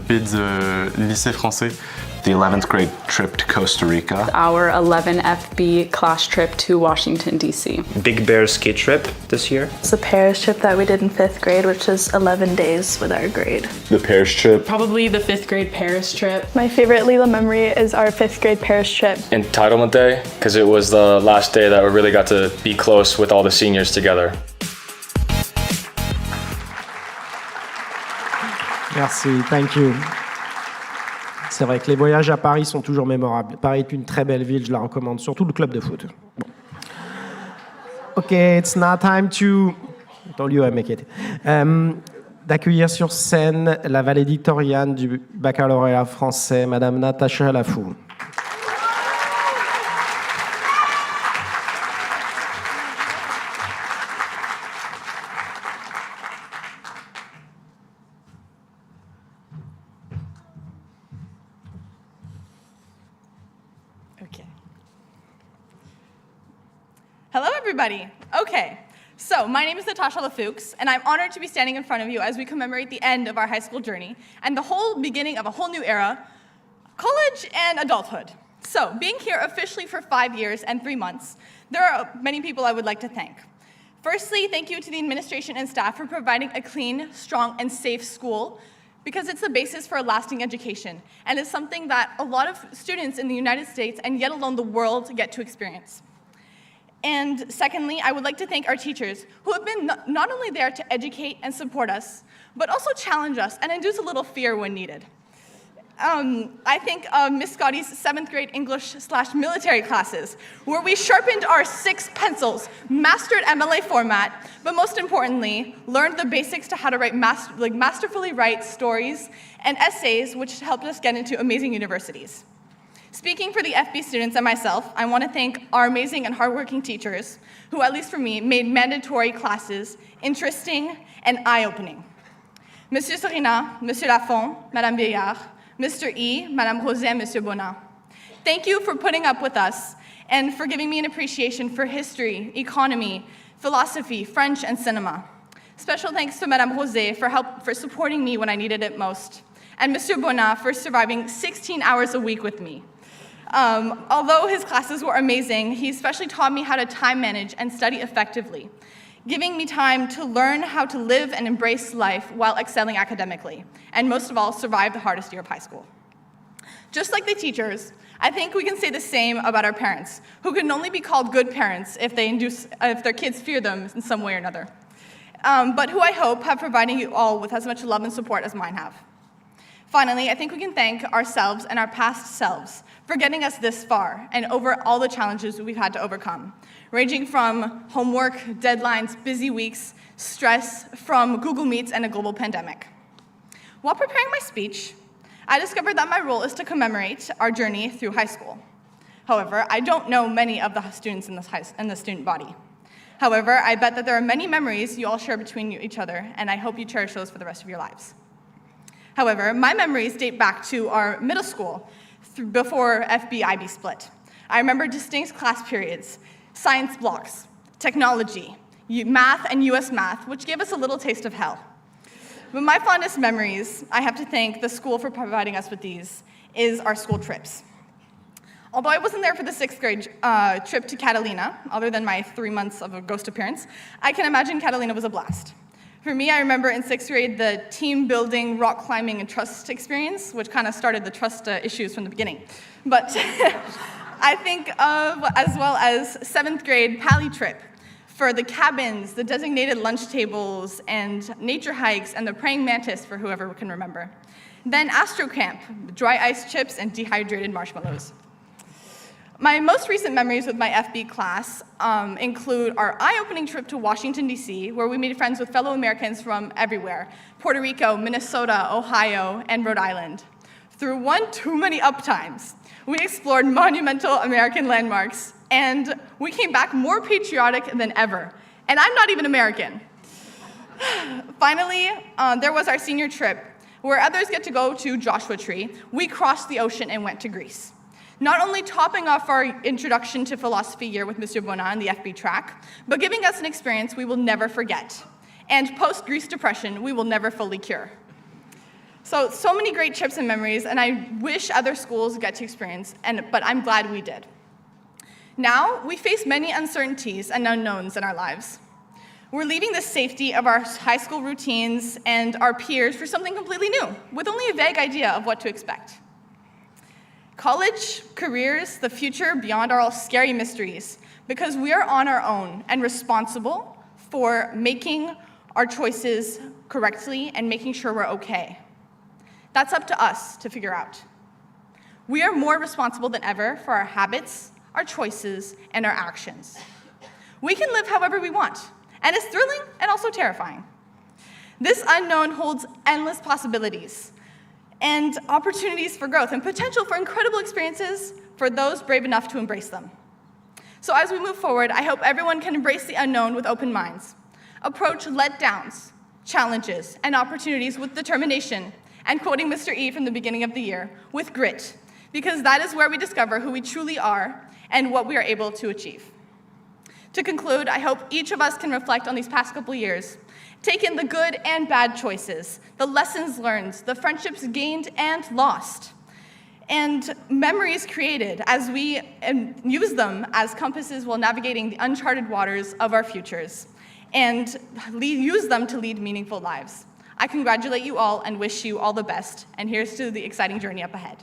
beat the Lycée Français. The 11th grade trip to Costa Rica. Our 11 FB class trip to Washington, D.C. Big Bear ski trip this year. It's the Paris trip that we did in 5th grade, which is 11 days with our grade. The Paris trip. Probably the 5th grade Paris trip. My favorite LILA memory is our 5th grade Paris trip. Entitlement day, because it was the last day that we really got to be close with all the seniors together. Merci, thank you. C'est vrai que les voyages à Paris sont toujours mémorables. Paris est une très belle ville, je la recommande, surtout le club de foot. Bon. Okay, it's now time to... I told you I make it. D'accueillir sur scène la valédictoriane du baccalauréat français, Madame Natacha Lafou. Hello, everybody. Okay, so my name is Natasha Lafouks, and I'm honored to be standing in front of you as we commemorate the end of our high school journey and the whole beginning of a whole new era, college and adulthood. So, being here officially for 5 years and 3 months, there are many people I would like to thank. Firstly, thank you to the administration and staff for providing a clean, strong, and safe school, because it's the basis for a lasting education, and is something that a lot of students in the United States, and yet alone the world, get to experience. And secondly, I would like to thank our teachers, who have been not only there to educate and support us, but also challenge us and induce a little fear when needed. I think Miss Scotty's 7th grade English/military classes, where we sharpened our 6 pencils, mastered MLA format, but most importantly, learned the basics to how to write masterfully write stories and essays, which helped us get into amazing universities. Speaking for the FB students and myself, I want to thank our amazing and hardworking teachers, who, at least for me, made mandatory classes interesting and eye-opening. Monsieur Serena, Monsieur Lafont, Madame Vieillard, Mr. E, Madame Rosé, and Monsieur Bonin. Thank you for putting up with us and for giving me an appreciation for history, economy, philosophy, French, and cinema. Special thanks to Madame Rosé for supporting me when I needed it most, and Monsieur Bonin for surviving 16 hours a week with me. Although his classes were amazing, he especially taught me how to time manage and study effectively, giving me time to learn how to live and embrace life while excelling academically, and most of all, survive the hardest year of high school. Just like the teachers, I think we can say the same about our parents, who can only be called good parents if their kids fear them in some way or another, but who I hope have provided you all with as much love and support as mine have. Finally, I think we can thank ourselves and our past selves for getting us this far and over all the challenges we've had to overcome, ranging from homework, deadlines, busy weeks, stress from Google Meets and a global pandemic. While preparing my speech, I discovered that my role is to commemorate our journey through high school. However, I don't know many of the students in the student body. However, I bet that there are many memories you all share between each other, and I hope you cherish those for the rest of your lives. However, my memories date back to our middle school, before FB-IB split. I remember distinct class periods, science blocks, technology, math and US math, which gave us a little taste of hell. But my fondest memories, I have to thank the school for providing us with these, is our school trips. Although I wasn't there for the 6th grade trip to Catalina, other than my 3 months of a ghost appearance, I can imagine Catalina was a blast. For me, I remember in 6th grade the team building, rock climbing, and trust experience, which kind of started the trust issues from the beginning. But I think of, as well as 7th grade Pally trip, for the cabins, the designated lunch tables, and nature hikes, and the praying mantis for whoever can remember. Then Astro Camp, dry ice chips and dehydrated marshmallows. My most recent memories with my FB class include our eye-opening trip to Washington, D.C., where we made friends with fellow Americans from everywhere, Puerto Rico, Minnesota, Ohio, and Rhode Island. Through one too many up times, we explored monumental American landmarks, and we came back more patriotic than ever. And I'm not even American. Finally, there was our senior trip, where others get to go to Joshua Tree. We crossed the ocean and went to Greece. Not only topping off our introduction to philosophy year with Monsieur Bonin and the FB track, but giving us an experience we will never forget. And post-Greece depression, we will never fully cure. So many great trips and memories, and I wish other schools get to experience, but I'm glad we did. Now, we face many uncertainties and unknowns in our lives. We're leaving the safety of our high school routines and our peers for something completely new, with only a vague idea of what to expect. College, careers, the future beyond are all scary mysteries because we are on our own and responsible for making our choices correctly and making sure we're okay. That's up to us to figure out. We are more responsible than ever for our habits, our choices, and our actions. We can live however we want, and it's thrilling and also terrifying. This unknown holds endless possibilities and opportunities for growth and potential for incredible experiences for those brave enough to embrace them. So as we move forward, I hope everyone can embrace the unknown with open minds, approach letdowns, challenges, and opportunities with determination, and quoting Mr. E from the beginning of the year, with grit, because that is where we discover who we truly are and what we are able to achieve. To conclude, I hope each of us can reflect on these past couple years, take in the good and bad choices, the lessons learned, the friendships gained and lost, and memories created as we use them as compasses while navigating the uncharted waters of our futures, and use them to lead meaningful lives. I congratulate you all and wish you all the best, and here's to the exciting journey up ahead.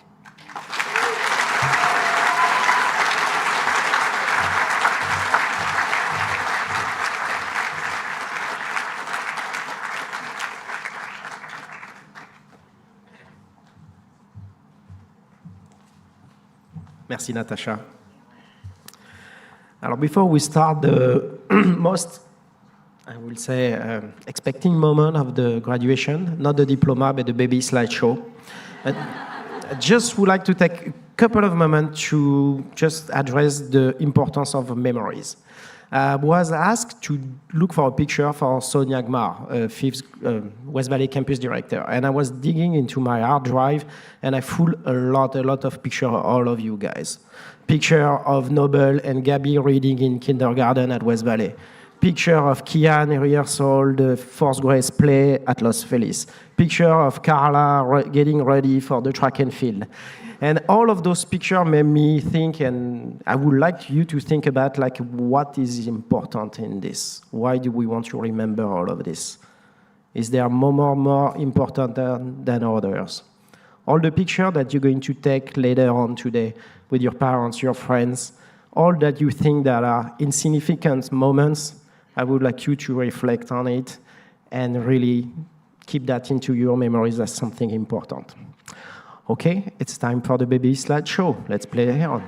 Merci, Natasha. Alors, before we start the most, I will say, expecting moment of the graduation, not the diploma, but the baby slideshow, I just would like to take a couple of moments to just address the importance of memories. I was asked to look for a picture for Sonia Gmar, fifth West Valley campus director, and I was digging into my hard drive, and I found a lot of pictures of all of you guys. Picture of Noble and Gabby reading in kindergarten at West Valley. Picture of Kian rehearsal, the fourth grade play at Los Feliz. Picture of Carla getting ready for the track and field. And all of those pictures made me think, and I would like you to think about like what is important in this? Why do we want to remember all of this? Is there more important than others? All the pictures that you're going to take later on today with your parents, your friends, all that you think that are insignificant moments, I would like you to reflect on it and really keep that into your memories as something important. Okay, it's time for the baby slideshow. Let's play it on.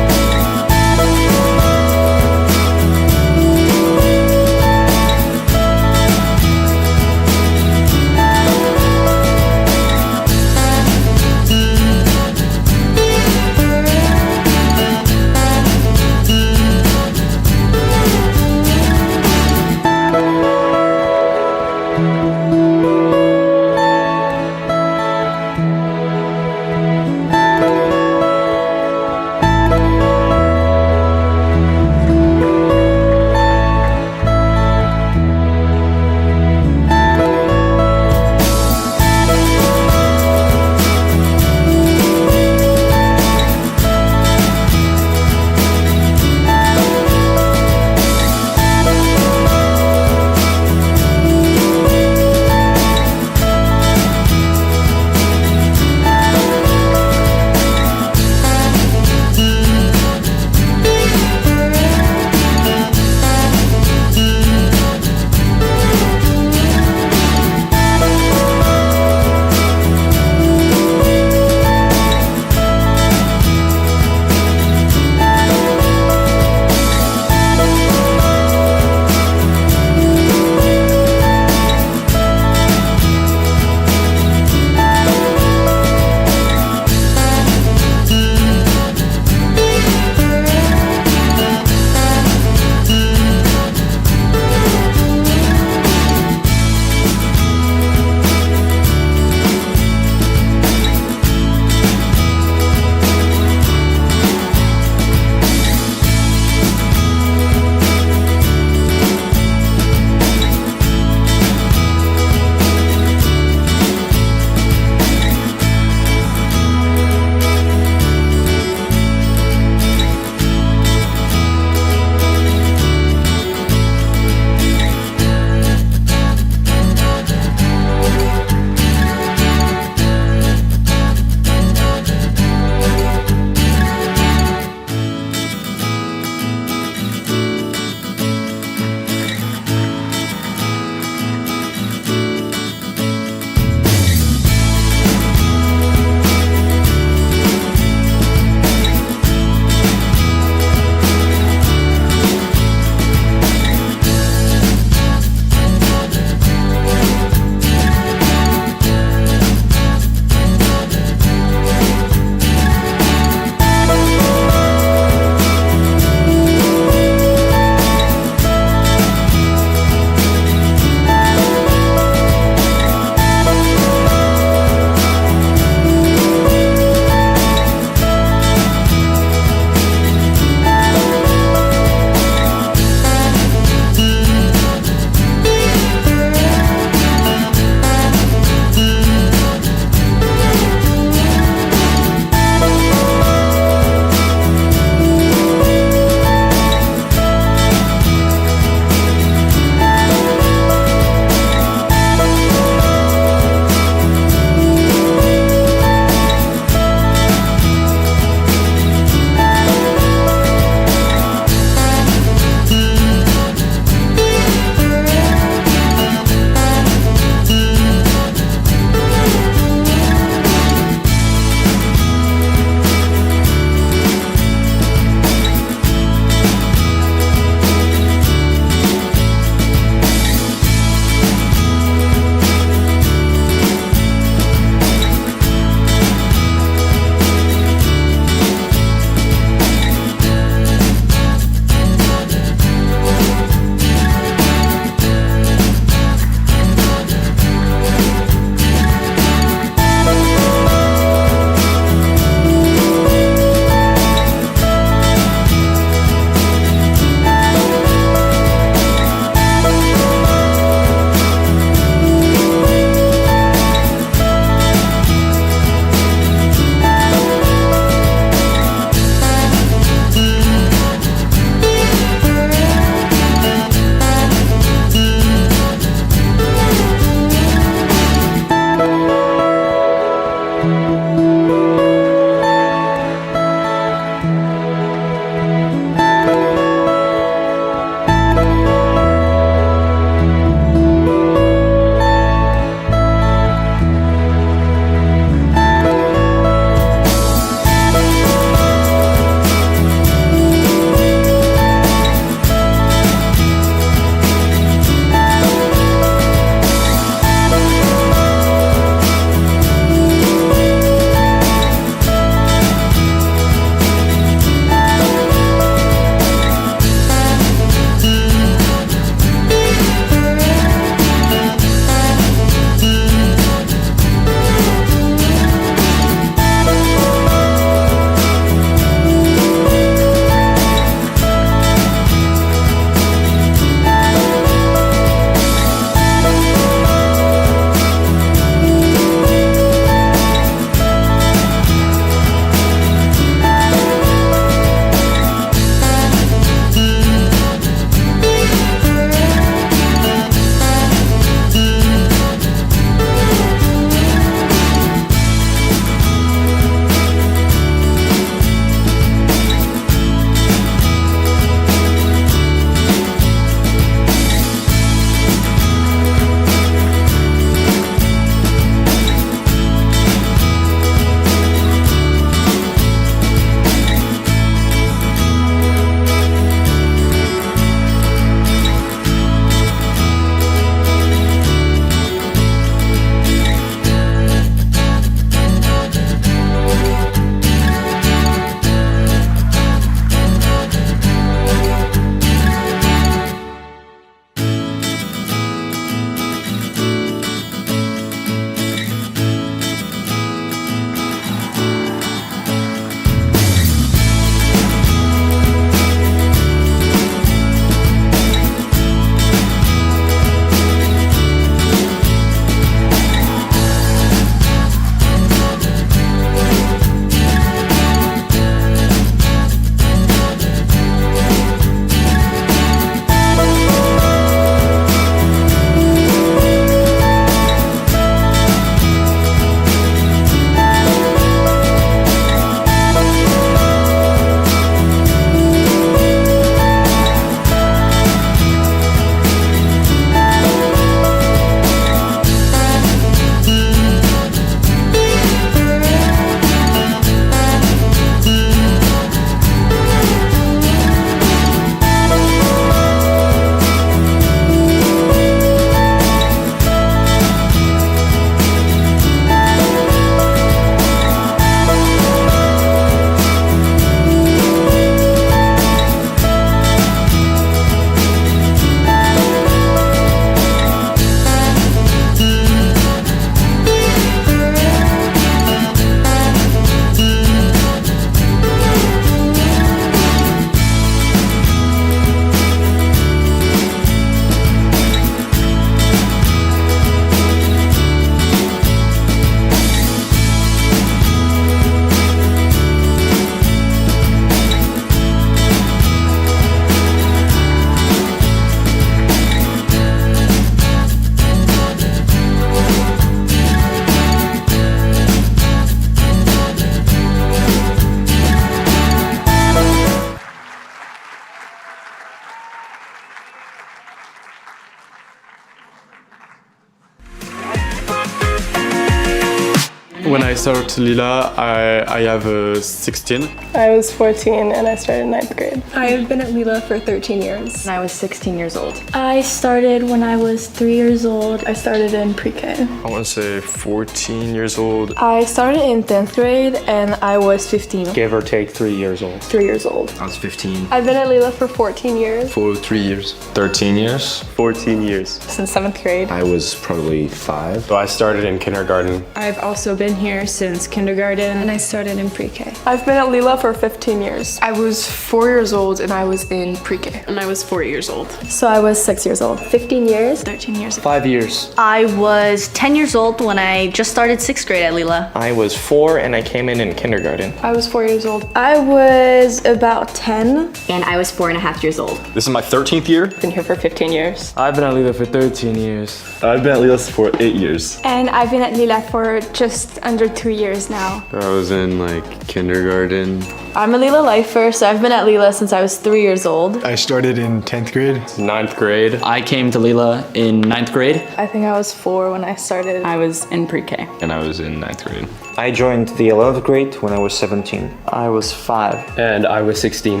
started LILA, I have 16. I was 14 and I started 9th grade. I've been at LILA for 13 years. When I was 16 years old. I started when I was 3 years old. I started in pre-K. I want to say 14 years old. I started in 10th grade and I was 15. Give or take 3 years old. 3 years old. I was 15. I've been at LILA for 14 years. For 3 years. 13 years. 14 years. Since 7th grade. I was probably 5. So I started in kindergarten. I've also been here since kindergarten. And I started in pre-K. I've been at LILA for 15 years. I was 4 years old and I was in pre-K. And I was 4 years old. So I was 6 years old. 15 years. 13 years. 5 years. I was 10 years old when I just started 6th grade at LILA. I was 4 and I came in kindergarten. I was 4 years old. I was about 10. And I was 4.5 years old. This is my 13th year. Been here for 15 years. I've been at LILA for 13 years. I've been at LILA for 8 years. And I've been at LILA for just under 2 years now. I was in kindergarten. I'm a LILA lifer, so I've been at LILA since I was 3 years old. I started in 10th grade. 9th grade. I came to LILA in 9th grade. I think I was 4 when I started. I was in pre-K. And I was in 9th grade. I joined the 11th grade when I was 17. I was 5. And I was 16.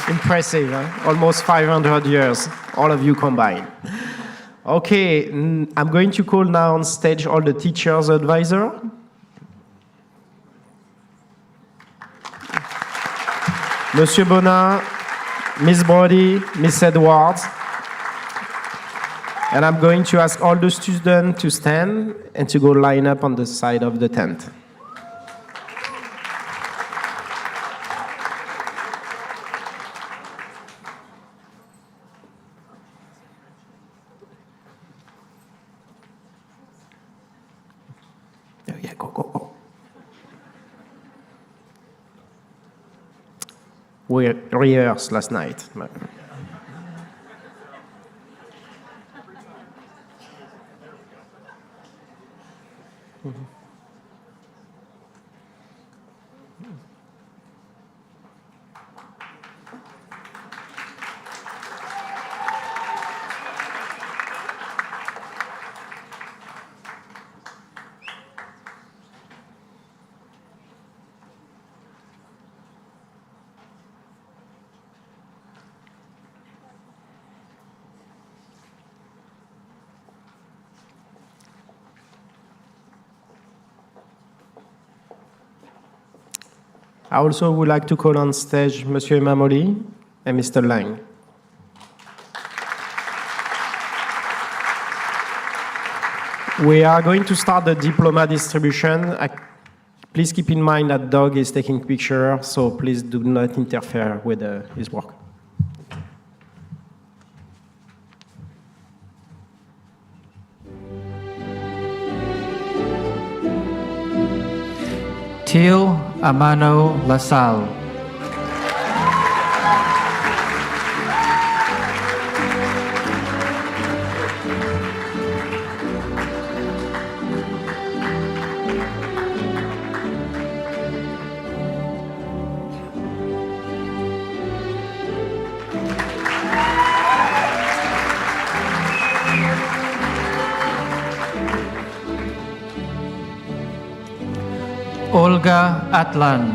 Impressive, huh? Almost 500 years, all of you combined. Okay, I'm going to call now on stage all the teachers' advisor. Monsieur Bonin, Miss Brody, Miss Edwards. And I'm going to ask all the students to stand and to go line up on the side of the tent. Yeah, go. We rehearsed last night. I also would like to call on stage Monsieur Mamoli and Mr. Lang. We are going to start the diploma distribution. Please keep in mind that Doug is taking pictures, so please do not interfere with his work. Teal Amano Lasal. Olga Atlan.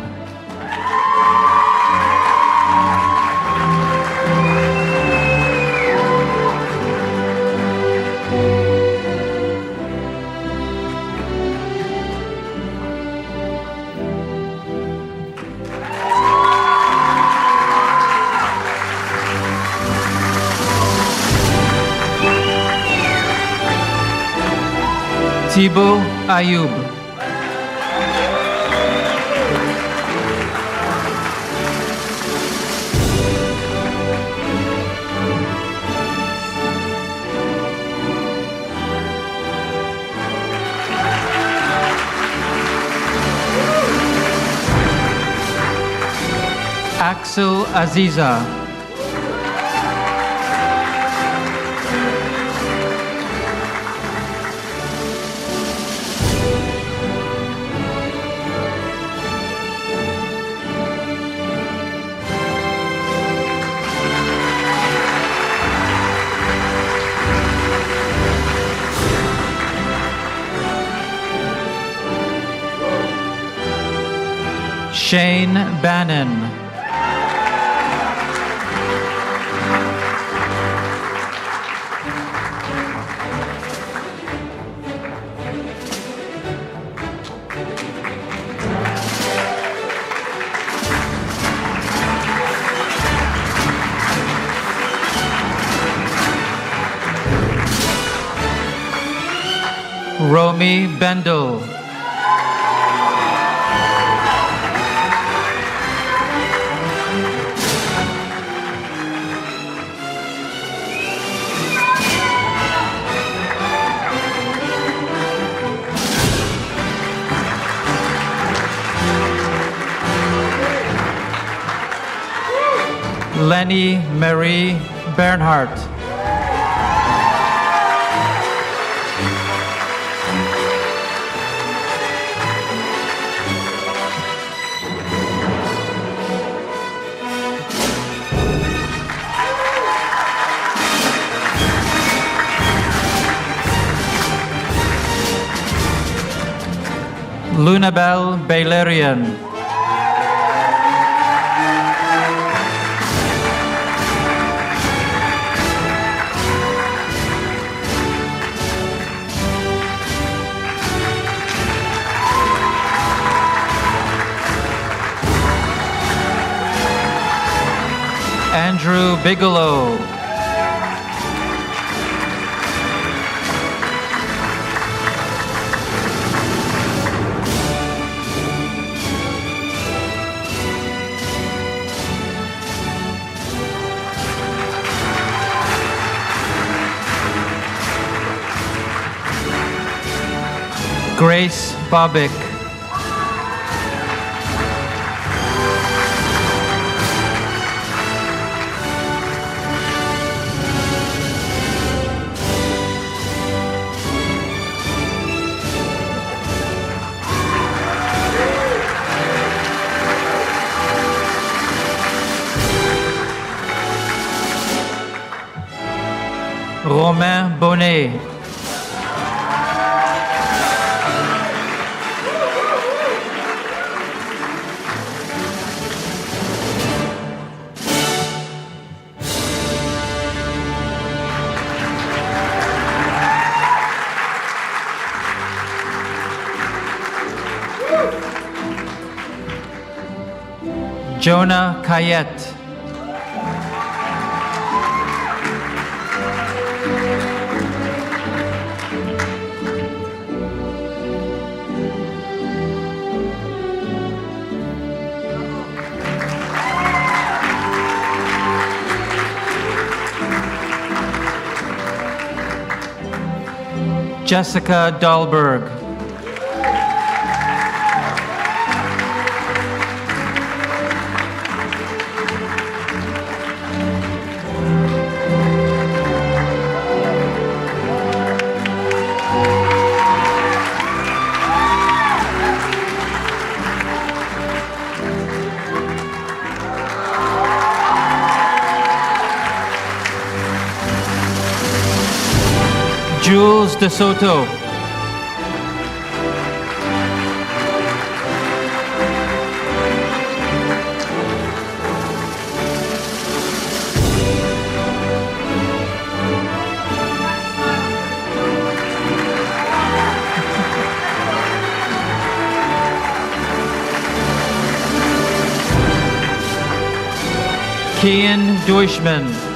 Thibaut Ayoub. Axel Aziza. Shane Bannon. Romy Bendel. Lenny Marie Bernhardt. Lunabel Bailarian. Andrew Bigelow. Grace Bobick. Romain Bonnet. Jonah Kayette. Jessica Dahlberg. Jules De Soto. Kian Deutschman.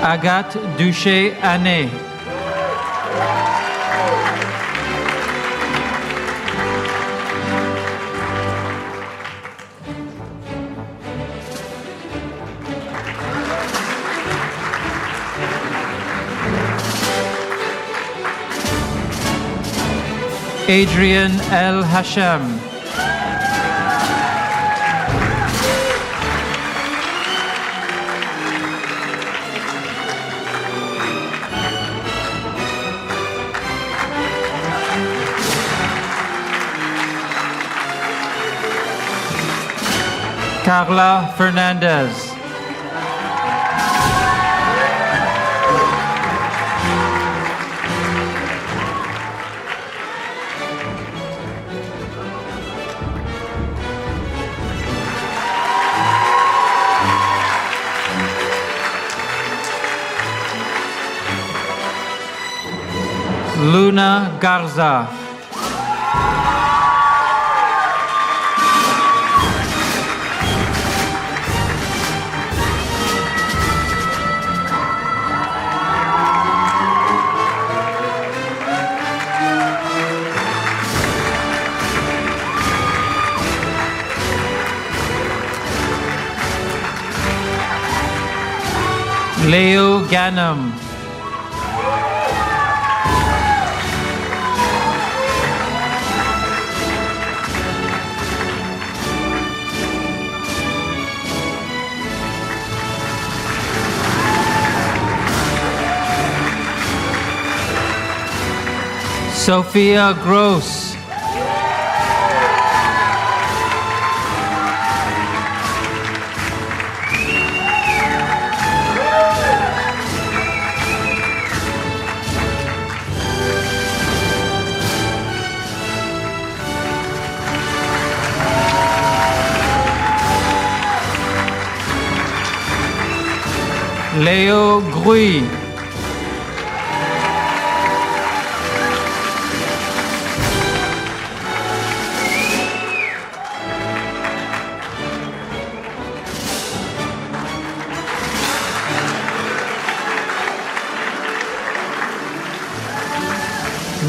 Agathe Duché-Anet. Adrian El Hashem. Carla Fernandez. Luna Garza. Leo Ganem. Sophia Gross. Léo Gruy.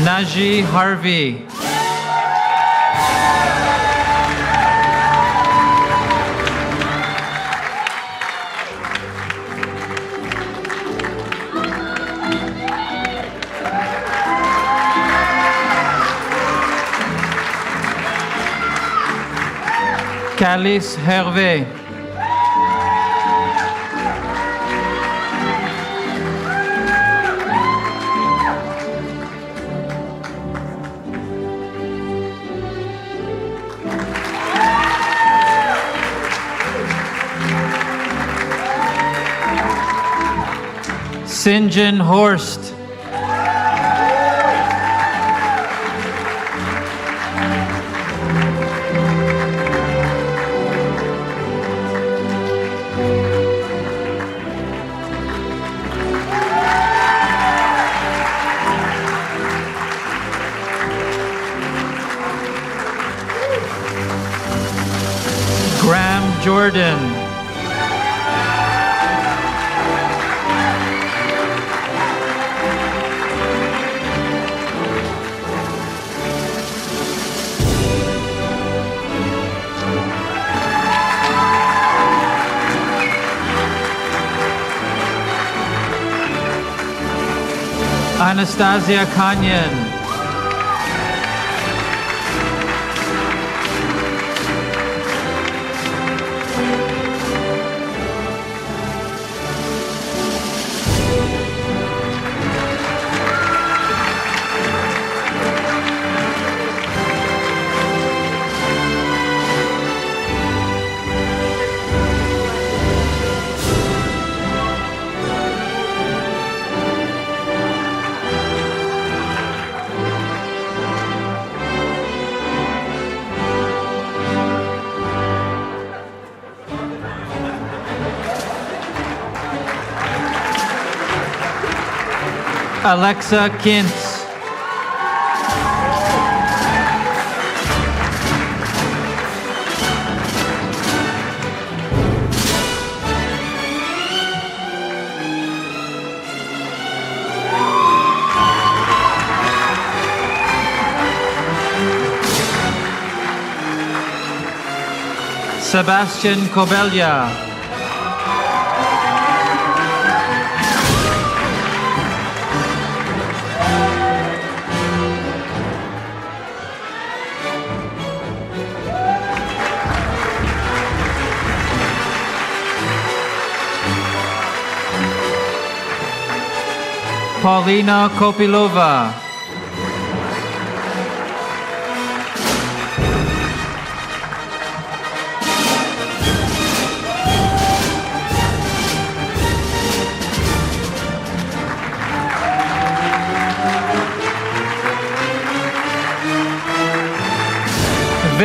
Naji Harvey. Calice Hervé. Sinjin Horst. Graham Jordan. Anastasia Kanyan. Alexa Kintz. Sebastian Cobelia. Paulina Kopilova.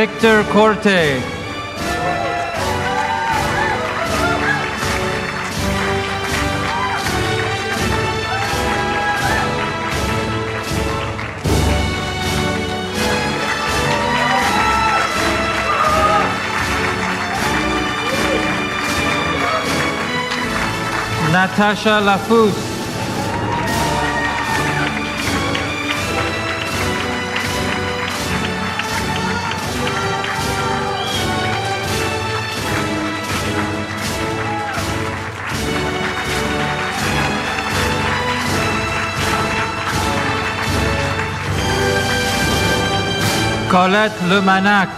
Victor Corte. Natasha Lafous. Colette Lemanac.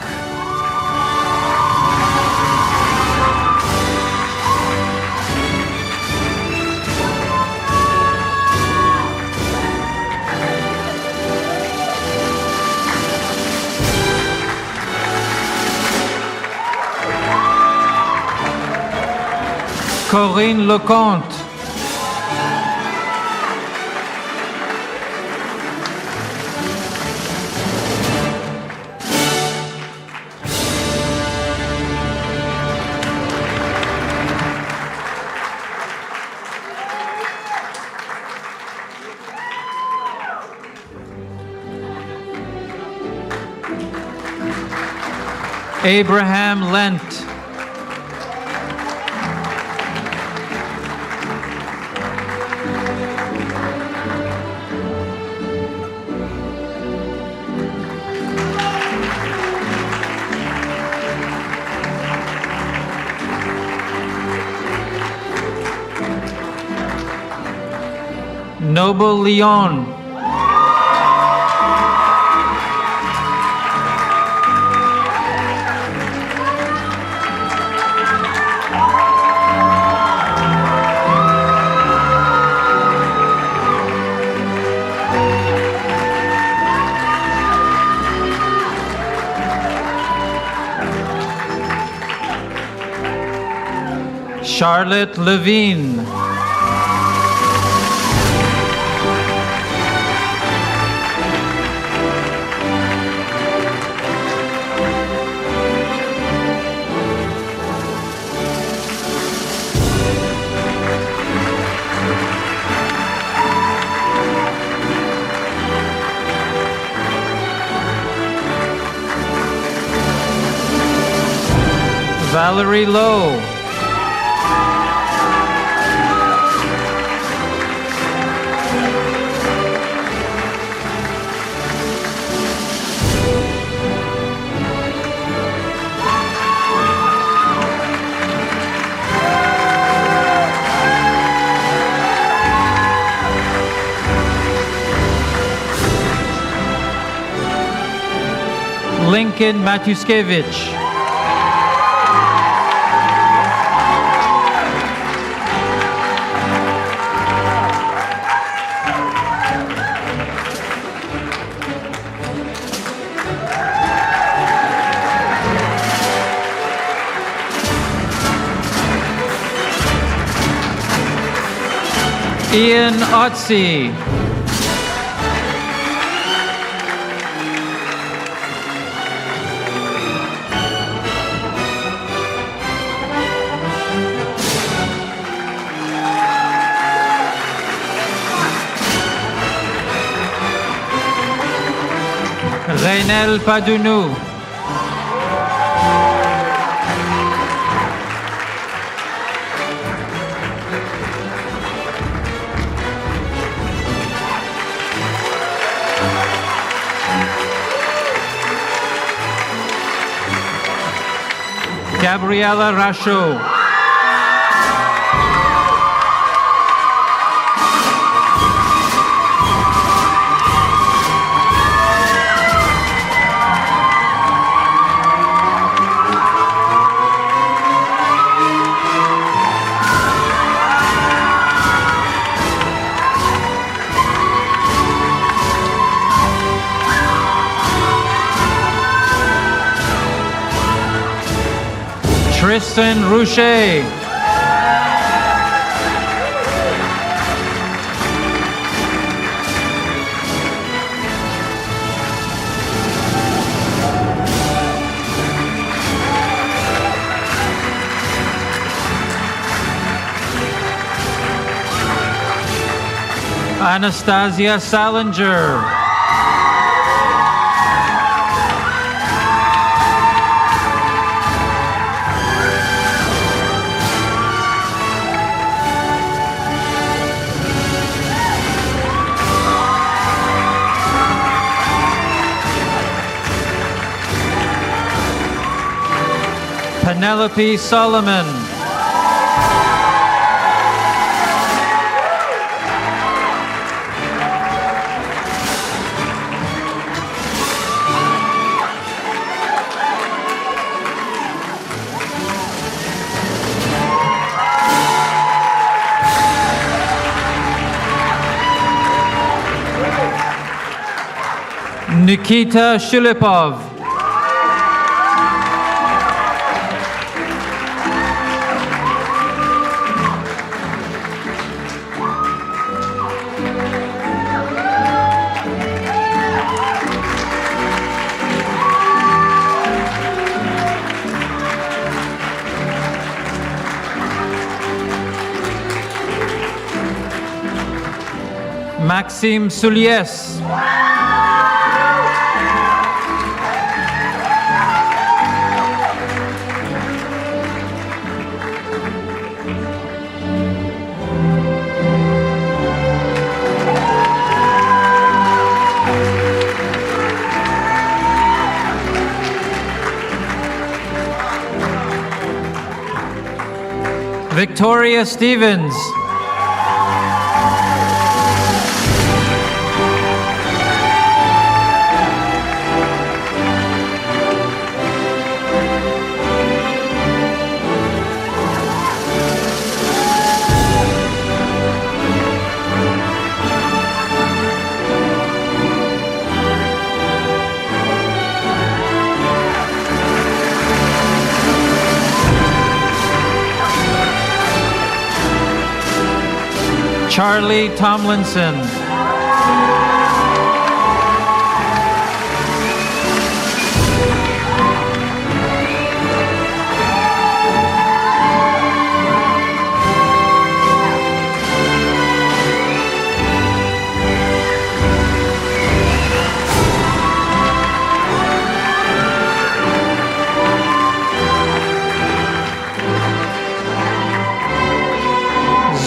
Corinne Lecomte. Abraham Lent. Noble Leon. Charlotte Levine. Valerie Lowe. Lincoln Matuskevich. Ian Otzi. Reynel Padounou. Gabriela Rachaud. Tristan Rouchet. Anastasia Salinger. Penelope Solomon. Nikita Shilipov. Maxime Soulies. Victoria Stevens. Charlie Tomlinson.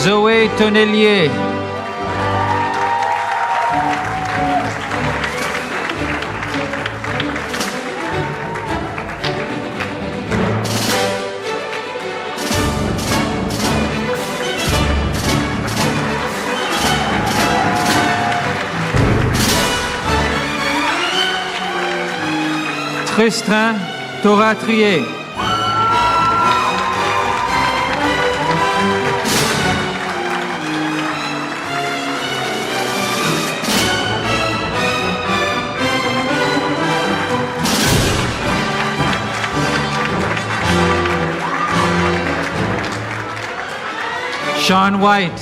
Zoé Tonnelier. Tristan Toratrier. Sean White.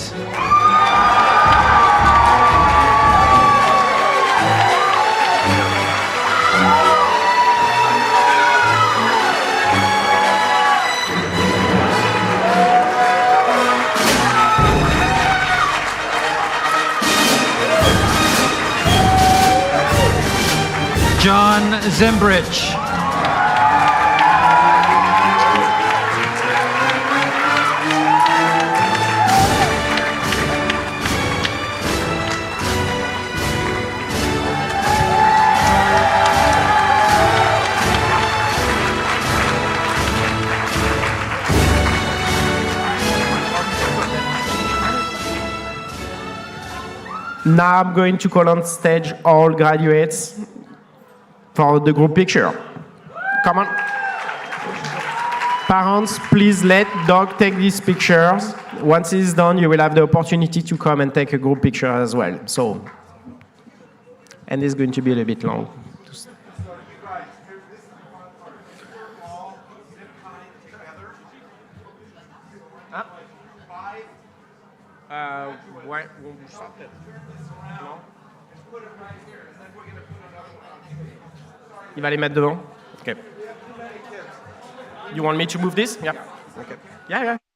John Zembrich. Now I'm going to call on stage all graduates for the group picture. Come on. Parents, please let Doug take these pictures. Once it's done, you will have the opportunity to come and take a group picture as well. So, and it's going to be a little bit long. Ouais, Il va les mettre devant. Okay. You want me to move this? Yeah. Okay. Yeah, yeah.